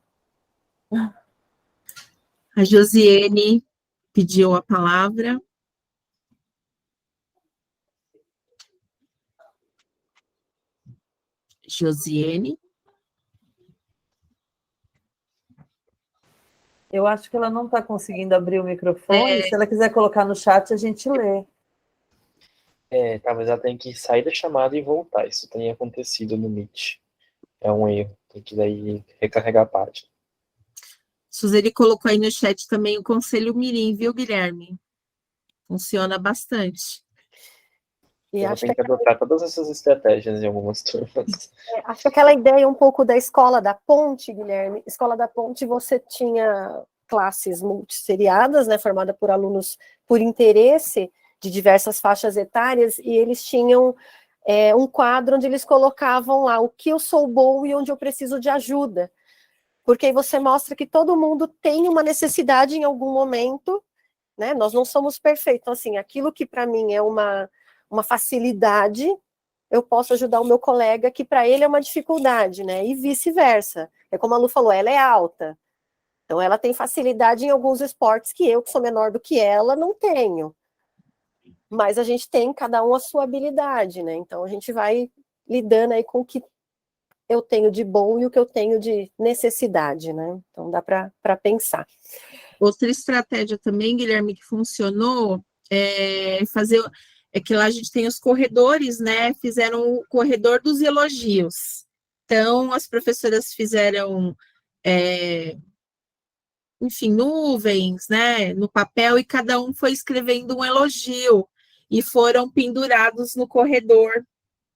A Josiane pediu a palavra. Josiane. Eu acho que ela não está conseguindo abrir o microfone. Se ela quiser colocar no chat, a gente lê. Talvez ela tenha que sair da chamada e voltar. Isso tem acontecido no Meet. É um erro. Tem que daí recarregar a página. Suzeli colocou aí no chat também o Conselho Mirim, viu, Guilherme? Funciona bastante. E Eu acho tenho que que adotar todas essas estratégias em algumas turmas. acho que aquela ideia um pouco da Escola da Ponte, Guilherme, Escola da Ponte você tinha classes multisseriadas, né, formada por alunos por interesse de diversas faixas etárias, e eles tinham um quadro onde eles colocavam lá o que eu sou bom e onde eu preciso de ajuda, porque aí você mostra que todo mundo tem uma necessidade em algum momento, né, nós não somos perfeitos, então assim, aquilo que para mim é uma facilidade, eu posso ajudar o meu colega que para ele é uma dificuldade, né? E vice-versa. É como a Lu falou, ela é alta. Então ela tem facilidade em alguns esportes que eu, que sou menor do que ela, não tenho. Mas a gente tem cada um a sua habilidade, né? Então a gente vai lidando aí com o que eu tenho de bom e o que eu tenho de necessidade, né? Então dá para pensar. Outra estratégia também, Guilherme, que funcionou é fazer. É que lá a gente tem os corredores, né? Fizeram o corredor dos elogios. Então, as professoras fizeram, enfim, nuvens, né? No papel, e cada um foi escrevendo um elogio e foram pendurados no corredor.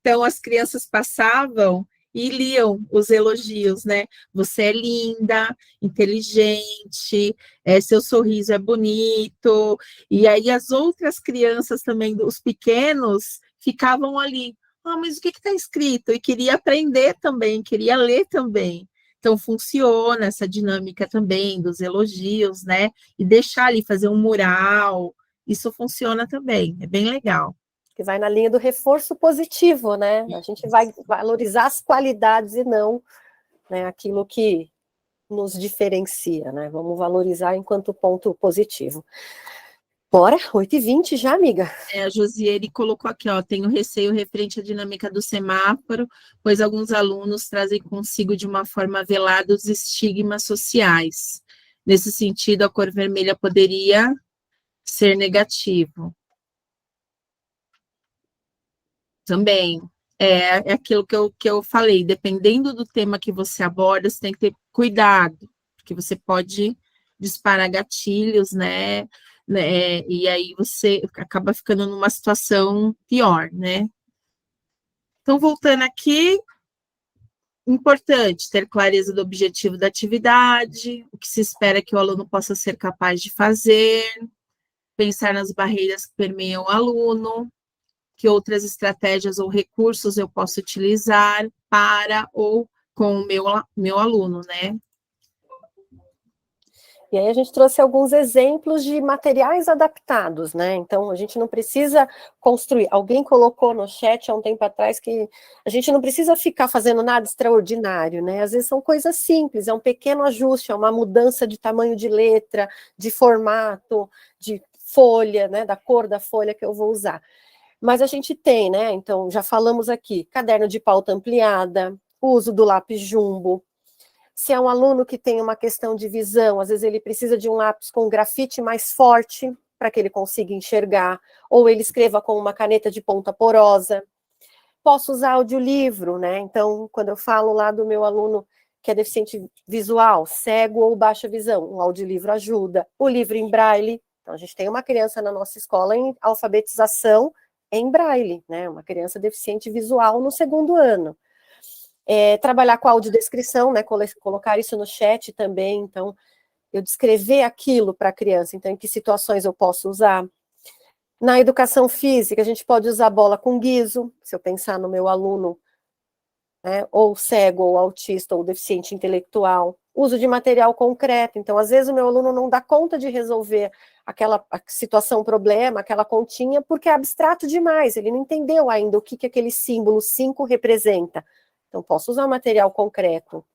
Então, as crianças passavam e liam os elogios, né? Você é linda, inteligente, seu sorriso é bonito. E aí as outras crianças também, os pequenos, ficavam ali. Mas o que está escrito? E queria aprender também, queria ler também. Então, funciona essa dinâmica também dos elogios, né? E deixar ali, fazer um mural, isso funciona também, é bem legal. Que vai na linha do reforço positivo, né? A gente vai valorizar as qualidades e não, né, aquilo que nos diferencia, né? Vamos valorizar enquanto ponto positivo. Bora, 8h20 já, amiga. A Josiane colocou aqui, ó, tenho receio referente à dinâmica do semáforo, pois alguns alunos trazem consigo de uma forma velada os estigmas sociais. Nesse sentido, a cor vermelha poderia ser negativo. Também, é aquilo que eu falei, dependendo do tema que você aborda, você tem que ter cuidado, porque você pode disparar gatilhos, né? E aí você acaba ficando numa situação pior, né? Então, voltando aqui, importante ter clareza do objetivo da atividade, o que se espera que o aluno possa ser capaz de fazer, pensar nas barreiras que permeiam o aluno, que outras estratégias ou recursos eu posso utilizar para ou com o meu aluno, né? E aí a gente trouxe alguns exemplos de materiais adaptados, né? Então, a gente não precisa construir. Alguém colocou no chat há um tempo atrás que a gente não precisa ficar fazendo nada extraordinário, né? Às vezes são coisas simples, é um pequeno ajuste, é uma mudança de tamanho de letra, de formato, de folha, né? Da cor da folha que eu vou usar. Mas a gente tem, né? Então, já falamos aqui, caderno de pauta ampliada, uso do lápis jumbo. Se é um aluno que tem uma questão de visão, às vezes ele precisa de um lápis com grafite mais forte, para que ele consiga enxergar, ou ele escreva com uma caneta de ponta porosa. Posso usar audiolivro, né? Então, quando eu falo lá do meu aluno que é deficiente visual, cego ou baixa visão, um audiolivro ajuda. O livro em braille, então a gente tem uma criança na nossa escola em alfabetização em braille, né? Uma criança deficiente visual no 2º ano. Trabalhar com a audiodescrição, né, colocar isso no chat também, então, eu descrever aquilo para a criança, então, em que situações eu posso usar. Na educação física, a gente pode usar bola com guiso, se eu pensar no meu aluno, né, ou cego, ou autista, ou deficiente intelectual. Uso de material concreto, então, às vezes o meu aluno não dá conta de resolver aquela situação, problema, aquela continha, porque é abstrato demais, ele não entendeu ainda o que aquele símbolo 5 representa. Então, posso usar material concreto,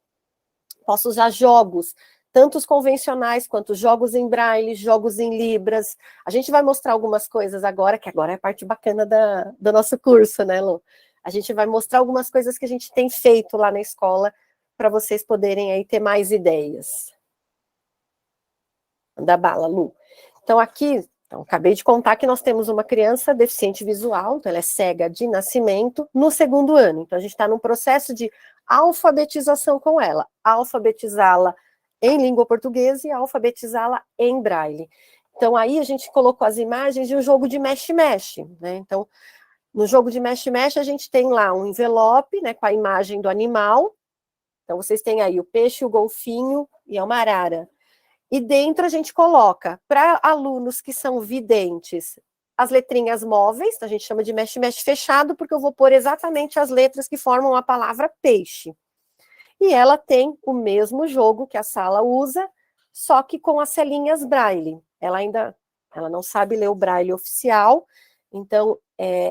posso usar jogos, tanto os convencionais quanto jogos em braille, jogos em libras. A gente vai mostrar algumas coisas agora, que agora é a parte bacana do nosso curso, né, Lu? A gente vai mostrar algumas coisas que a gente tem feito lá na escola, para vocês poderem aí ter mais ideias. Manda bala, Lu. Então, aqui, acabei de contar que nós temos uma criança deficiente visual, então ela é cega de nascimento, no 2º ano. Então, a gente está num processo de alfabetização com ela, alfabetizá-la em língua portuguesa e alfabetizá-la em braille. Então, aí a gente colocou as imagens de um jogo de mexe-mexe, né? Então, no jogo de mexe-mexe, a gente tem lá um envelope, né, com a imagem do animal. Então, vocês têm aí o peixe, o golfinho e a uma arara. E dentro a gente coloca, para alunos que são videntes, as letrinhas móveis, a gente chama de mexe-mexe fechado, porque eu vou pôr exatamente as letras que formam a palavra peixe. E ela tem o mesmo jogo que a sala usa, só que com as celinhas braille. Ela não sabe ler o braille oficial, então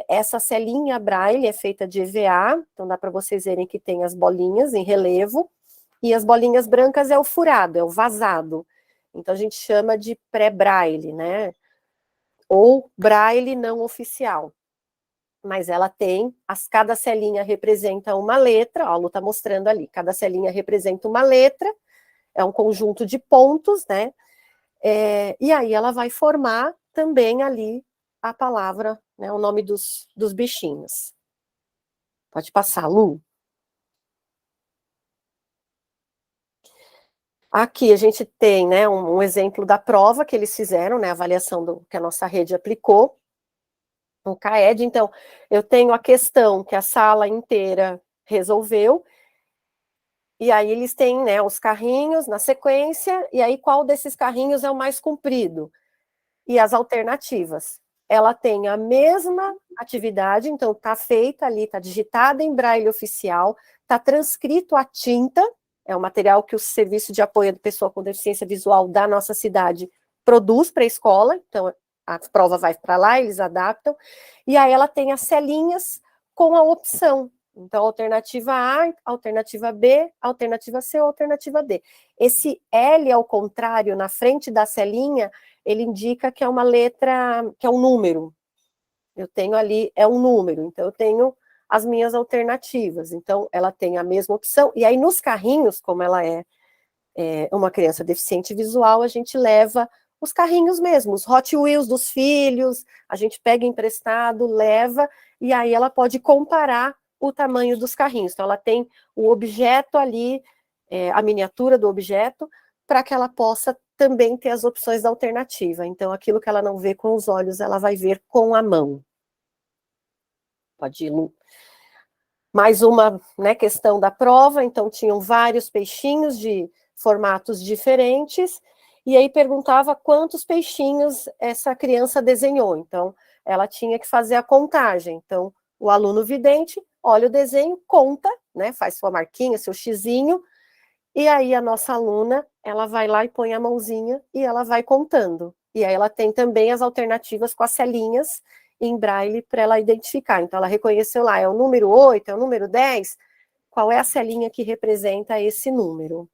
essa celinha braille é feita de EVA, então dá para vocês verem que tem as bolinhas em relevo, e as bolinhas brancas é o furado, é o vazado. Então, a gente chama de pré-braille, né? Ou braille não oficial. Mas ela tem, cada celinha representa uma letra, ó, a Lu está mostrando ali, cada celinha representa uma letra, é um conjunto de pontos, né? E aí ela vai formar também ali a palavra, né, o nome dos bichinhos. Pode passar, Lu. Aqui a gente tem, né, um exemplo da prova que eles fizeram, né, a avaliação que a nossa rede aplicou, o CAED. Então, eu tenho a questão que a sala inteira resolveu, e aí eles têm, né, os carrinhos na sequência, e aí qual desses carrinhos é o mais comprido? E as alternativas. Ela tem a mesma atividade, então está feita ali, está digitada em braille oficial, está transcrito a tinta, é um material que o Serviço de Apoio à Pessoa com Deficiência Visual da nossa cidade produz para a escola, então a prova vai para lá, eles adaptam, e aí ela tem as celinhas com a opção. Então, alternativa A, alternativa B, alternativa C ou alternativa D. Esse L ao contrário, na frente da celinha, ele indica que é uma letra, que é um número. Eu tenho ali, é um número, então eu tenho as minhas alternativas. Então, ela tem a mesma opção. E aí, nos carrinhos, como ela é uma criança deficiente visual, a gente leva os carrinhos mesmo, os Hot Wheels dos filhos, a gente pega emprestado, leva, e aí ela pode comparar o tamanho dos carrinhos. Então, ela tem o objeto ali, a miniatura do objeto, para que ela possa também ter as opções da alternativa. Então, aquilo que ela não vê com os olhos, ela vai ver com a mão. Pode ir, Lu. Mais uma, né, questão da prova. Então, tinham vários peixinhos de formatos diferentes, e aí perguntava quantos peixinhos essa criança desenhou. Então, ela tinha que fazer a contagem. Então, o aluno vidente olha o desenho, conta, né, faz sua marquinha, seu xizinho, e aí a nossa aluna, ela vai lá e põe a mãozinha e ela vai contando. E aí ela tem também as alternativas com as celinhas em braille para ela identificar. Então, ela reconheceu lá, é o número 8, é o número 10, qual é a celinha que representa esse número.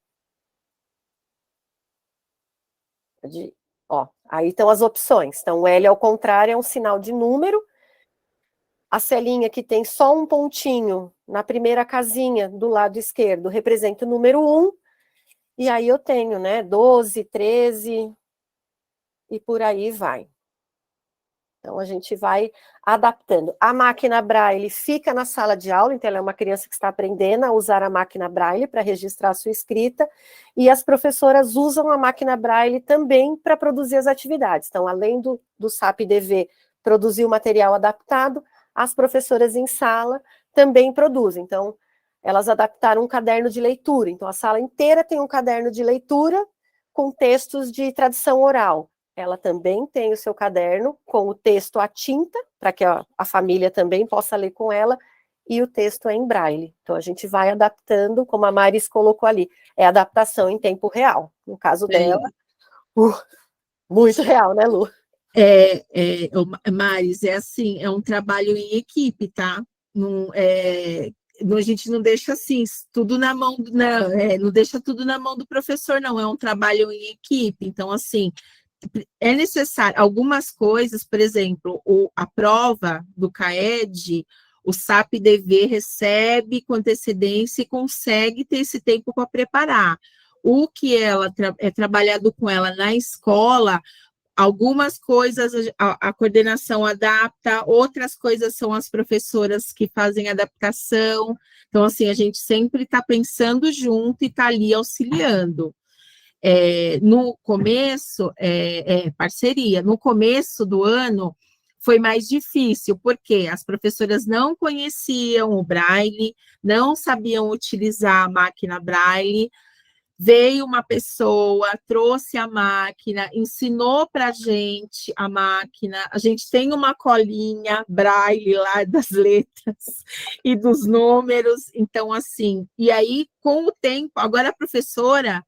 Ó, aí estão as opções. Então, o L ao contrário é um sinal de número. A celinha que tem só um pontinho na primeira casinha do lado esquerdo representa o número 1. E aí eu tenho, né, 12, 13 e por aí vai. Então, a gente vai adaptando. A máquina Braille fica na sala de aula, então ela é uma criança que está aprendendo a usar a máquina Braille para registrar a sua escrita, e as professoras usam a máquina Braille também para produzir as atividades. Então, além do SAP-DV produzir o material adaptado, as professoras em sala também produzem. Então, elas adaptaram um caderno de leitura. Então, a sala inteira tem um caderno de leitura com textos de tradição oral. Ela também tem o seu caderno com o texto à tinta, para que a família também possa ler com ela, e o texto é em braille. Então, a gente vai adaptando, como a Maris colocou ali, é adaptação em tempo real. No caso dela, muito real, né, Lu? Maris, é assim, é um trabalho em equipe, tá? A gente não deixa assim, tudo na mão, não deixa tudo na mão do professor, não, é um trabalho em equipe. Então, assim, é necessário algumas coisas, por exemplo, a prova do CAED, o SAP-DV recebe com antecedência e consegue ter esse tempo para preparar. O que é trabalhado com ela na escola, algumas coisas a coordenação adapta, outras coisas são as professoras que fazem adaptação. Então, assim, a gente sempre está pensando junto e está ali auxiliando. No começo, parceria. No começo do ano, foi mais difícil, porque as professoras não conheciam o Braille, não sabiam utilizar a máquina Braille. Veio uma pessoa, trouxe a máquina, ensinou para a gente a máquina. A gente tem uma colinha Braille lá das letras e dos números. Então, assim, e aí, com o tempo, agora a professora,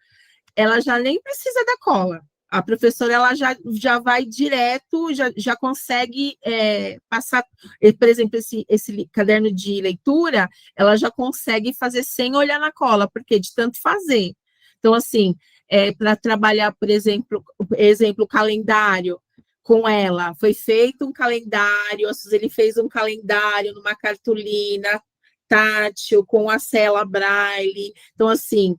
ela já nem precisa da cola. A professora, ela já vai direto, já consegue passar, por exemplo, esse caderno de leitura, ela já consegue fazer sem olhar na cola, porque de tanto fazer. Então, assim, para trabalhar, por exemplo, o calendário com ela, foi feito um calendário, a Suzeli fez um calendário numa cartolina tátil, com a cela Braille. Então, assim,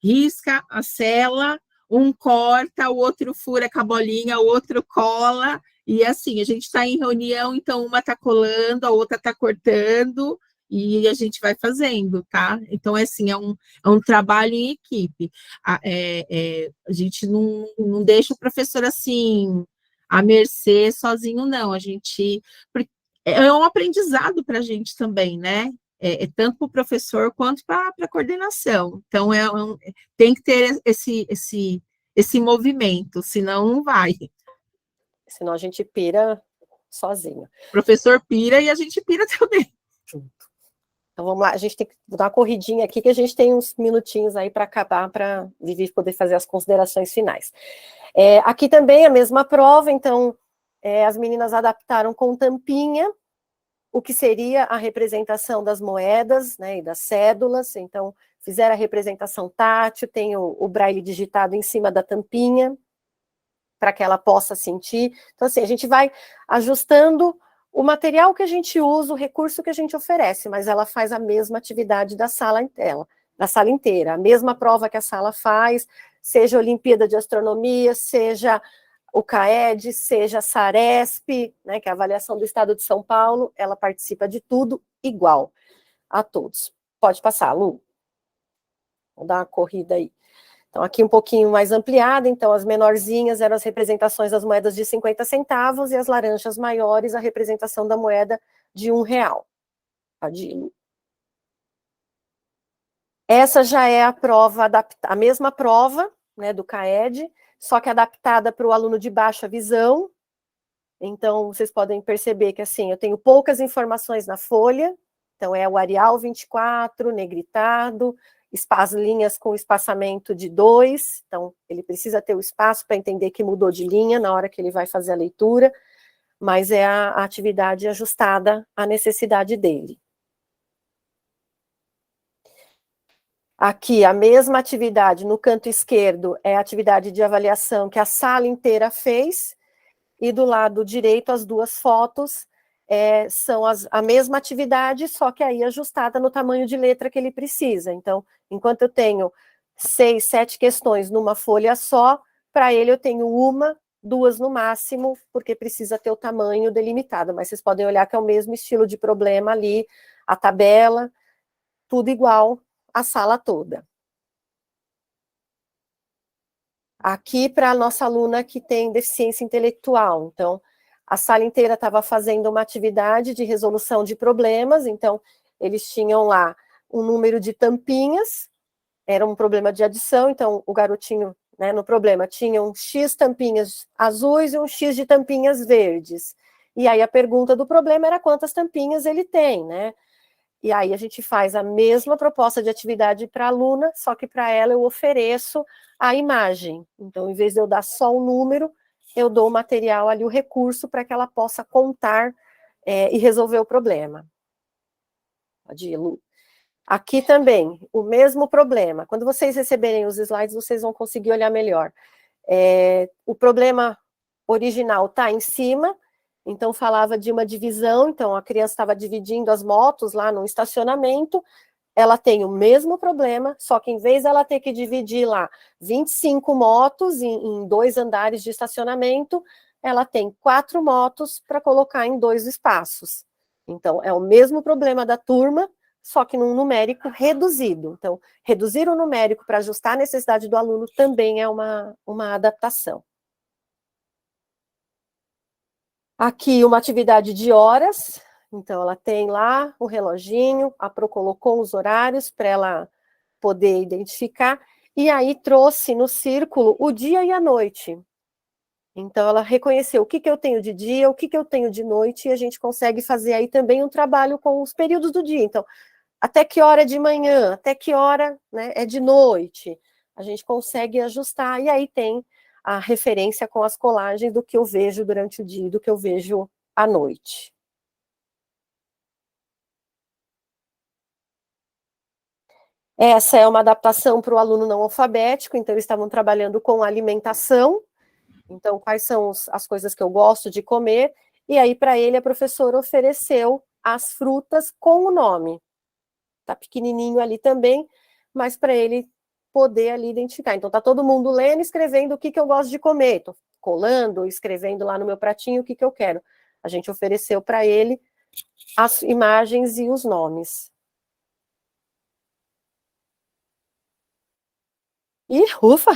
risca a cela, um corta, o outro fura com a bolinha, o outro cola, e assim, a gente está em reunião, então uma está colando, a outra está cortando, e a gente vai fazendo, tá? Então, assim, é um trabalho em equipe. A gente não deixa o professor, assim, à mercê sozinho, não. A gente... É um aprendizado para a gente também, né? Tanto para o professor quanto para a coordenação. Então, tem que ter esse movimento, senão não vai. Senão a gente pira sozinho. O professor pira e a gente pira também. Então, vamos lá, a gente tem que dar uma corridinha aqui, que a gente tem uns minutinhos aí para acabar, para Vivi poder fazer as considerações finais. Aqui também a mesma prova, então, as meninas adaptaram com tampinha, o que seria a representação das moedas, né, e das cédulas. Então, fizeram a representação tátil, tem o braille digitado em cima da tampinha, para que ela possa sentir. Então, assim, a gente vai ajustando o material que a gente usa, o recurso que a gente oferece, mas ela faz a mesma atividade da sala inteira, a mesma prova que a sala faz, seja a Olimpíada de Astronomia, seja o CAED, seja a SARESP, né, que é a avaliação do Estado de São Paulo, ela participa de tudo igual a todos. Pode passar, Lu. Vamos dar uma corrida aí. Então, aqui um pouquinho mais ampliada, então as menorzinhas eram as representações das moedas de 50 centavos e as laranjas maiores a representação da moeda de R$1. Pode ir, Lu. Essa já é a prova, a mesma prova, né, do CAED, só que adaptada para o aluno de baixa visão. Então, vocês podem perceber que, assim, eu tenho poucas informações na folha, então é o Arial 24, negritado, linhas com espaçamento de 2, então ele precisa ter o espaço para entender que mudou de linha na hora que ele vai fazer a leitura, mas é a atividade ajustada à necessidade dele. Aqui, a mesma atividade, no canto esquerdo, é a atividade de avaliação que a sala inteira fez, e do lado direito, as duas fotos são a mesma atividade, só que aí ajustada no tamanho de letra que ele precisa. Então, enquanto eu tenho 6, 7 questões numa folha só, para ele eu tenho 1, 2 no máximo, porque precisa ter o tamanho delimitado, mas vocês podem olhar que é o mesmo estilo de problema ali, a tabela, tudo igual, a sala toda. Aqui para a nossa aluna que tem deficiência intelectual, então, a sala inteira estava fazendo uma atividade de resolução de problemas, então, eles tinham lá um número de tampinhas, era um problema de adição, então, o garotinho, né, no problema, tinha um X tampinhas azuis e um X de tampinhas verdes. E aí a pergunta do problema era quantas tampinhas ele tem, né? E aí a gente faz a mesma proposta de atividade para a aluna, só que para ela eu ofereço a imagem. Então, em vez de eu dar só o número, eu dou o material ali, o recurso, para que ela possa contar e resolver o problema. Pode ir, Lu. Aqui também, o mesmo problema. Quando vocês receberem os slides, vocês vão conseguir olhar melhor. O problema original está em cima, então falava de uma divisão, então a criança estava dividindo as motos lá no estacionamento, ela tem o mesmo problema, só que em vez dela ter que dividir lá 25 motos em 2 andares de estacionamento, ela tem 4 motos para colocar em 2 espaços. Então, é o mesmo problema da turma, só que num numérico reduzido. Então, reduzir o numérico para ajustar a necessidade do aluno também é uma adaptação. Aqui, uma atividade de horas. Então, ela tem lá o reloginho, a Pro colocou os horários para ela poder identificar, e aí trouxe no círculo o dia e a noite. Então, ela reconheceu o que eu tenho de dia, o que eu tenho de noite, e a gente consegue fazer aí também um trabalho com os períodos do dia. Então, até que hora é de manhã, até que hora, né, é de noite. A gente consegue ajustar, e aí tem a referência com as colagens do que eu vejo durante o dia e do que eu vejo à noite. Essa é uma adaptação para o aluno não alfabético, então eles estavam trabalhando com alimentação, então quais são as coisas que eu gosto de comer, e aí para ele a professora ofereceu as frutas com o nome. Tá pequenininho ali também, mas para ele poder ali identificar. Então tá todo mundo lendo e escrevendo o que eu gosto de comer, tô colando, escrevendo lá no meu pratinho o que eu quero. A gente ofereceu para ele as imagens e os nomes. E ufa!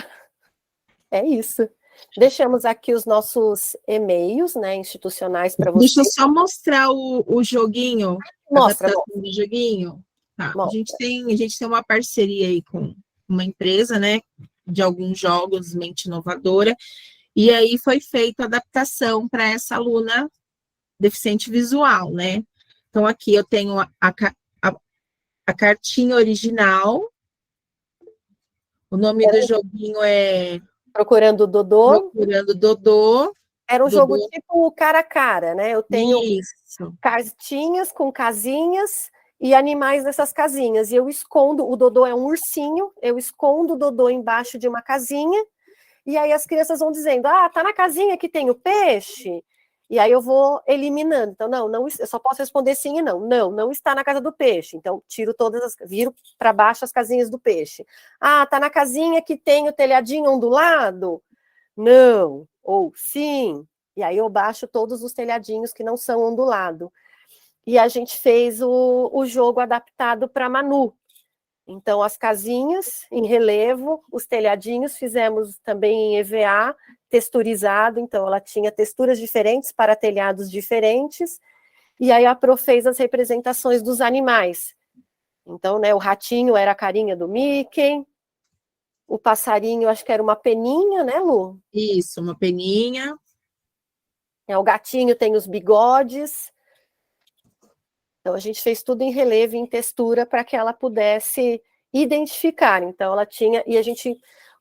É isso. Deixamos aqui os nossos e-mails, né, institucionais para vocês. Deixa eu só mostrar o joguinho. Mostra, adaptação do joguinho. Tá. A gente tem uma parceria aí com uma empresa, né, de alguns jogos, mente inovadora, e aí foi feita a adaptação para essa aluna deficiente visual, né? Então, aqui eu tenho a cartinha original, o nome do joguinho é Procurando Dodô. Procurando Dodô. Era um jogo tipo cara a cara, né? Eu tenho Isso. cartinhas com casinhas e animais nessas casinhas. E eu escondo, o Dodô é um ursinho, eu escondo o Dodô embaixo de uma casinha, e aí as crianças vão dizendo, tá na casinha que tem o peixe. E aí eu vou eliminando. Então, não, eu só posso responder sim e não. Não está na casa do peixe. Então, viro para baixo as casinhas do peixe. Tá na casinha que tem o telhadinho ondulado? Não. Ou sim. E aí eu baixo todos os telhadinhos que não são ondulado. E a gente fez o jogo adaptado para Manu. Então, as casinhas em relevo, os telhadinhos, fizemos também em EVA, texturizado, então ela tinha texturas diferentes para telhados diferentes, e aí a Pro fez as representações dos animais. Então, né, o ratinho era a carinha do Mickey, o passarinho, acho que era uma peninha, né, Lu? Isso, uma peninha. O gatinho tem os bigodes. Então, a gente fez tudo em relevo e em textura para que ela pudesse identificar. Então, ela tinha...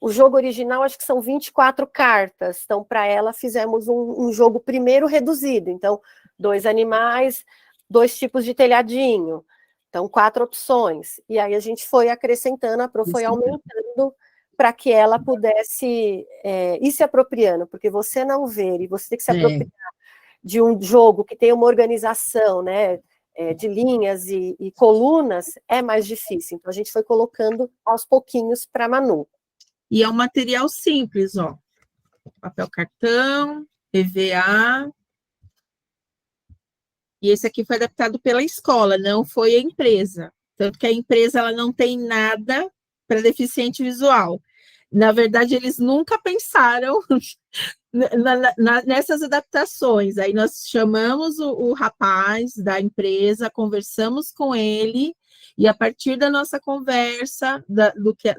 O jogo original, acho que são 24 cartas. Então, para ela, fizemos um jogo primeiro reduzido. Então, 2 animais, 2 tipos de telhadinho. Então, 4 opções. E aí, a gente foi acrescentando, a Pro foi aumentando para que ela pudesse ir se apropriando. Porque você não ver e você tem que se apropriar de um jogo que tem uma organização, né, de linhas e colunas, é mais difícil. Então, a gente foi colocando aos pouquinhos para a Manu. E é um material simples, ó. Papel cartão, PVA. E esse aqui foi adaptado pela escola, não foi a empresa. Tanto que a empresa ela não tem nada para deficiente visual. Na verdade, eles nunca pensaram nessas adaptações. Aí nós chamamos o rapaz da empresa, conversamos com ele, e a partir da nossa conversa,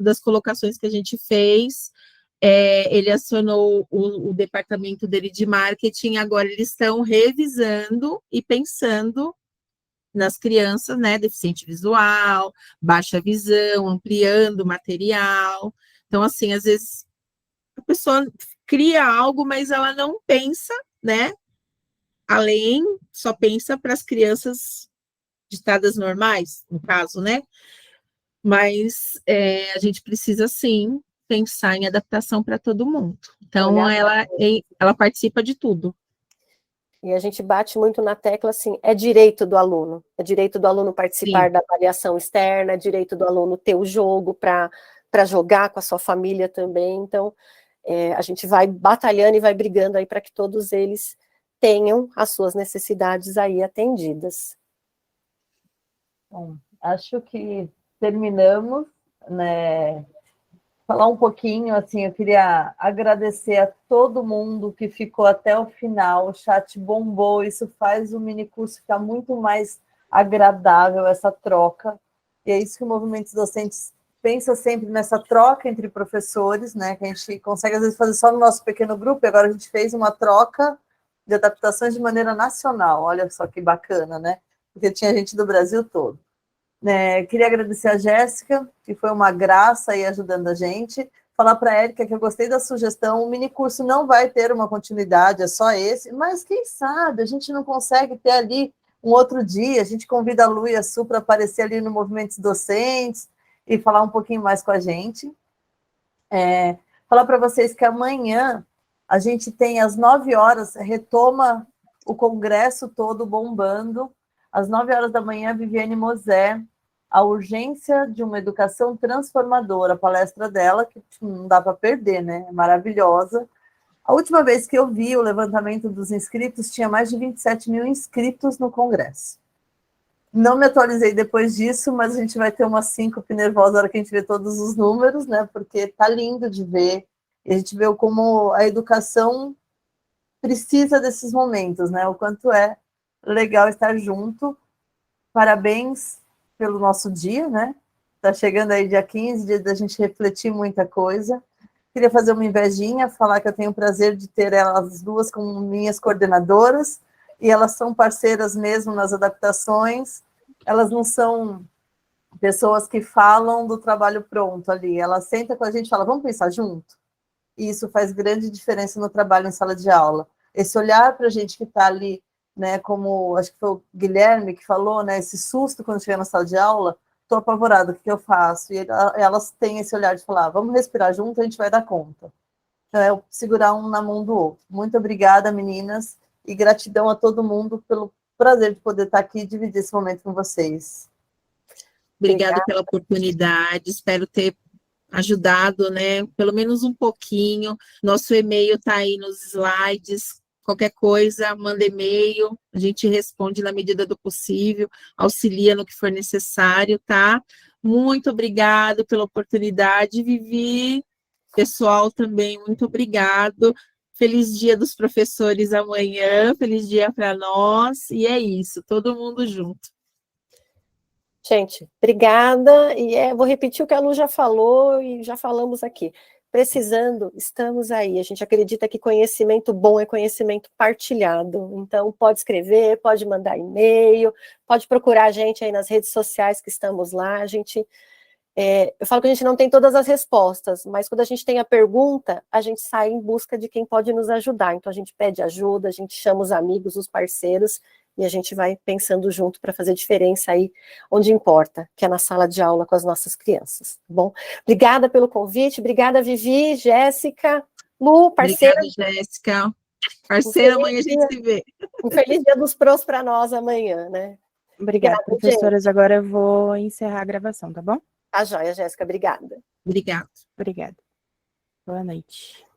das colocações que a gente fez, ele acionou o departamento dele de marketing. Agora eles estão revisando e pensando nas crianças, né, deficiente visual, baixa visão, ampliando o material. Então, assim, às vezes a pessoa cria algo, mas ela não pensa, né, só pensa para as crianças ditadas normais, no caso, né, mas a gente precisa, sim, pensar em adaptação para todo mundo. Então, ela participa de tudo. E a gente bate muito na tecla, assim, é direito do aluno participar da avaliação externa, é direito do aluno ter o jogo para jogar com a sua família também. Então, a gente vai batalhando e vai brigando aí para que todos eles tenham as suas necessidades aí atendidas. Bom, acho que terminamos, né? Falar um pouquinho, assim, eu queria agradecer a todo mundo que ficou até o final, o chat bombou, isso faz o minicurso ficar muito mais agradável, essa troca, e é isso que o Movimentos Docentes pensa sempre, nessa troca entre professores, né, que a gente consegue às vezes fazer só no nosso pequeno grupo, e agora a gente fez uma troca de adaptações de maneira nacional, olha só que bacana, né, porque tinha gente do Brasil todo. Queria agradecer a Jéssica, que foi uma graça aí ajudando a gente. Falar para a Érica que eu gostei da sugestão. O minicurso não vai ter uma continuidade, é só esse, mas quem sabe a gente não consegue ter ali um outro dia. A gente convida a Lu e a Su para aparecer ali no Movimentos Docentes e falar um pouquinho mais com a gente. Falar para vocês que amanhã a gente tem às 9 horas, retoma o congresso todo bombando. Às 9 horas da manhã, Viviane Mosé, a urgência de uma educação transformadora, a palestra dela, que não dá para perder, né? É maravilhosa. A última vez que eu vi o levantamento dos inscritos, tinha mais de 27 mil inscritos no congresso. Não me atualizei depois disso, mas a gente vai ter uma síncope nervosa na hora que a gente vê todos os números, né? Porque tá lindo de ver. E a gente vê como a educação precisa desses momentos, né? O quanto é legal estar junto. Parabéns pelo nosso dia, né? Tá chegando aí dia 15, dia da gente refletir muita coisa. Queria fazer uma invejinha, falar que eu tenho o prazer de ter elas duas como minhas coordenadoras, e elas são parceiras mesmo nas adaptações. Elas não são pessoas que falam do trabalho pronto ali, elas sentam com a gente e falam, vamos pensar junto? E isso faz grande diferença no trabalho em sala de aula. Esse olhar para a gente que está ali, né, como acho que foi o Guilherme que falou, né, esse susto quando chega na sala de aula, estou apavorada, o que eu faço? E elas têm esse olhar de falar, vamos respirar junto, a gente vai dar conta. Então, é segurar um na mão do outro. Muito obrigada, meninas, e gratidão a todo mundo pelo prazer de poder estar aqui e dividir esse momento com vocês. Obrigada pela oportunidade, espero ter ajudado, né, pelo menos um pouquinho. Nosso e-mail está aí nos slides. Qualquer coisa, manda e-mail, a gente responde na medida do possível, auxilia no que for necessário, tá? Muito obrigado pela oportunidade, Vivi. Pessoal também, muito obrigado. Feliz Dia dos Professores amanhã, feliz dia para nós, e é isso, todo mundo junto. Gente, obrigada, e vou repetir o que a Lu já falou e já falamos aqui. precisando, estamos aí. A gente acredita que conhecimento bom é conhecimento partilhado. Então, pode escrever, pode mandar e-mail, pode procurar a gente aí nas redes sociais que estamos lá. A gente, eu falo que a gente não tem todas as respostas, mas quando a gente tem a pergunta, a gente sai em busca de quem pode nos ajudar. Então, a gente pede ajuda, a gente chama os amigos, os parceiros, e a gente vai pensando junto para fazer diferença aí onde importa, que é na sala de aula com as nossas crianças, tá bom? Obrigada pelo convite, obrigada, Vivi, Jéssica, Lu, parceira. Obrigada, Jéssica. Parceira, amanhã a gente se vê. Um feliz dia dos pros para nós amanhã, né? Obrigada, professoras. Agora eu vou encerrar a gravação, tá bom? Tá joia, Jéssica, obrigada. Obrigada. Obrigada. Boa noite.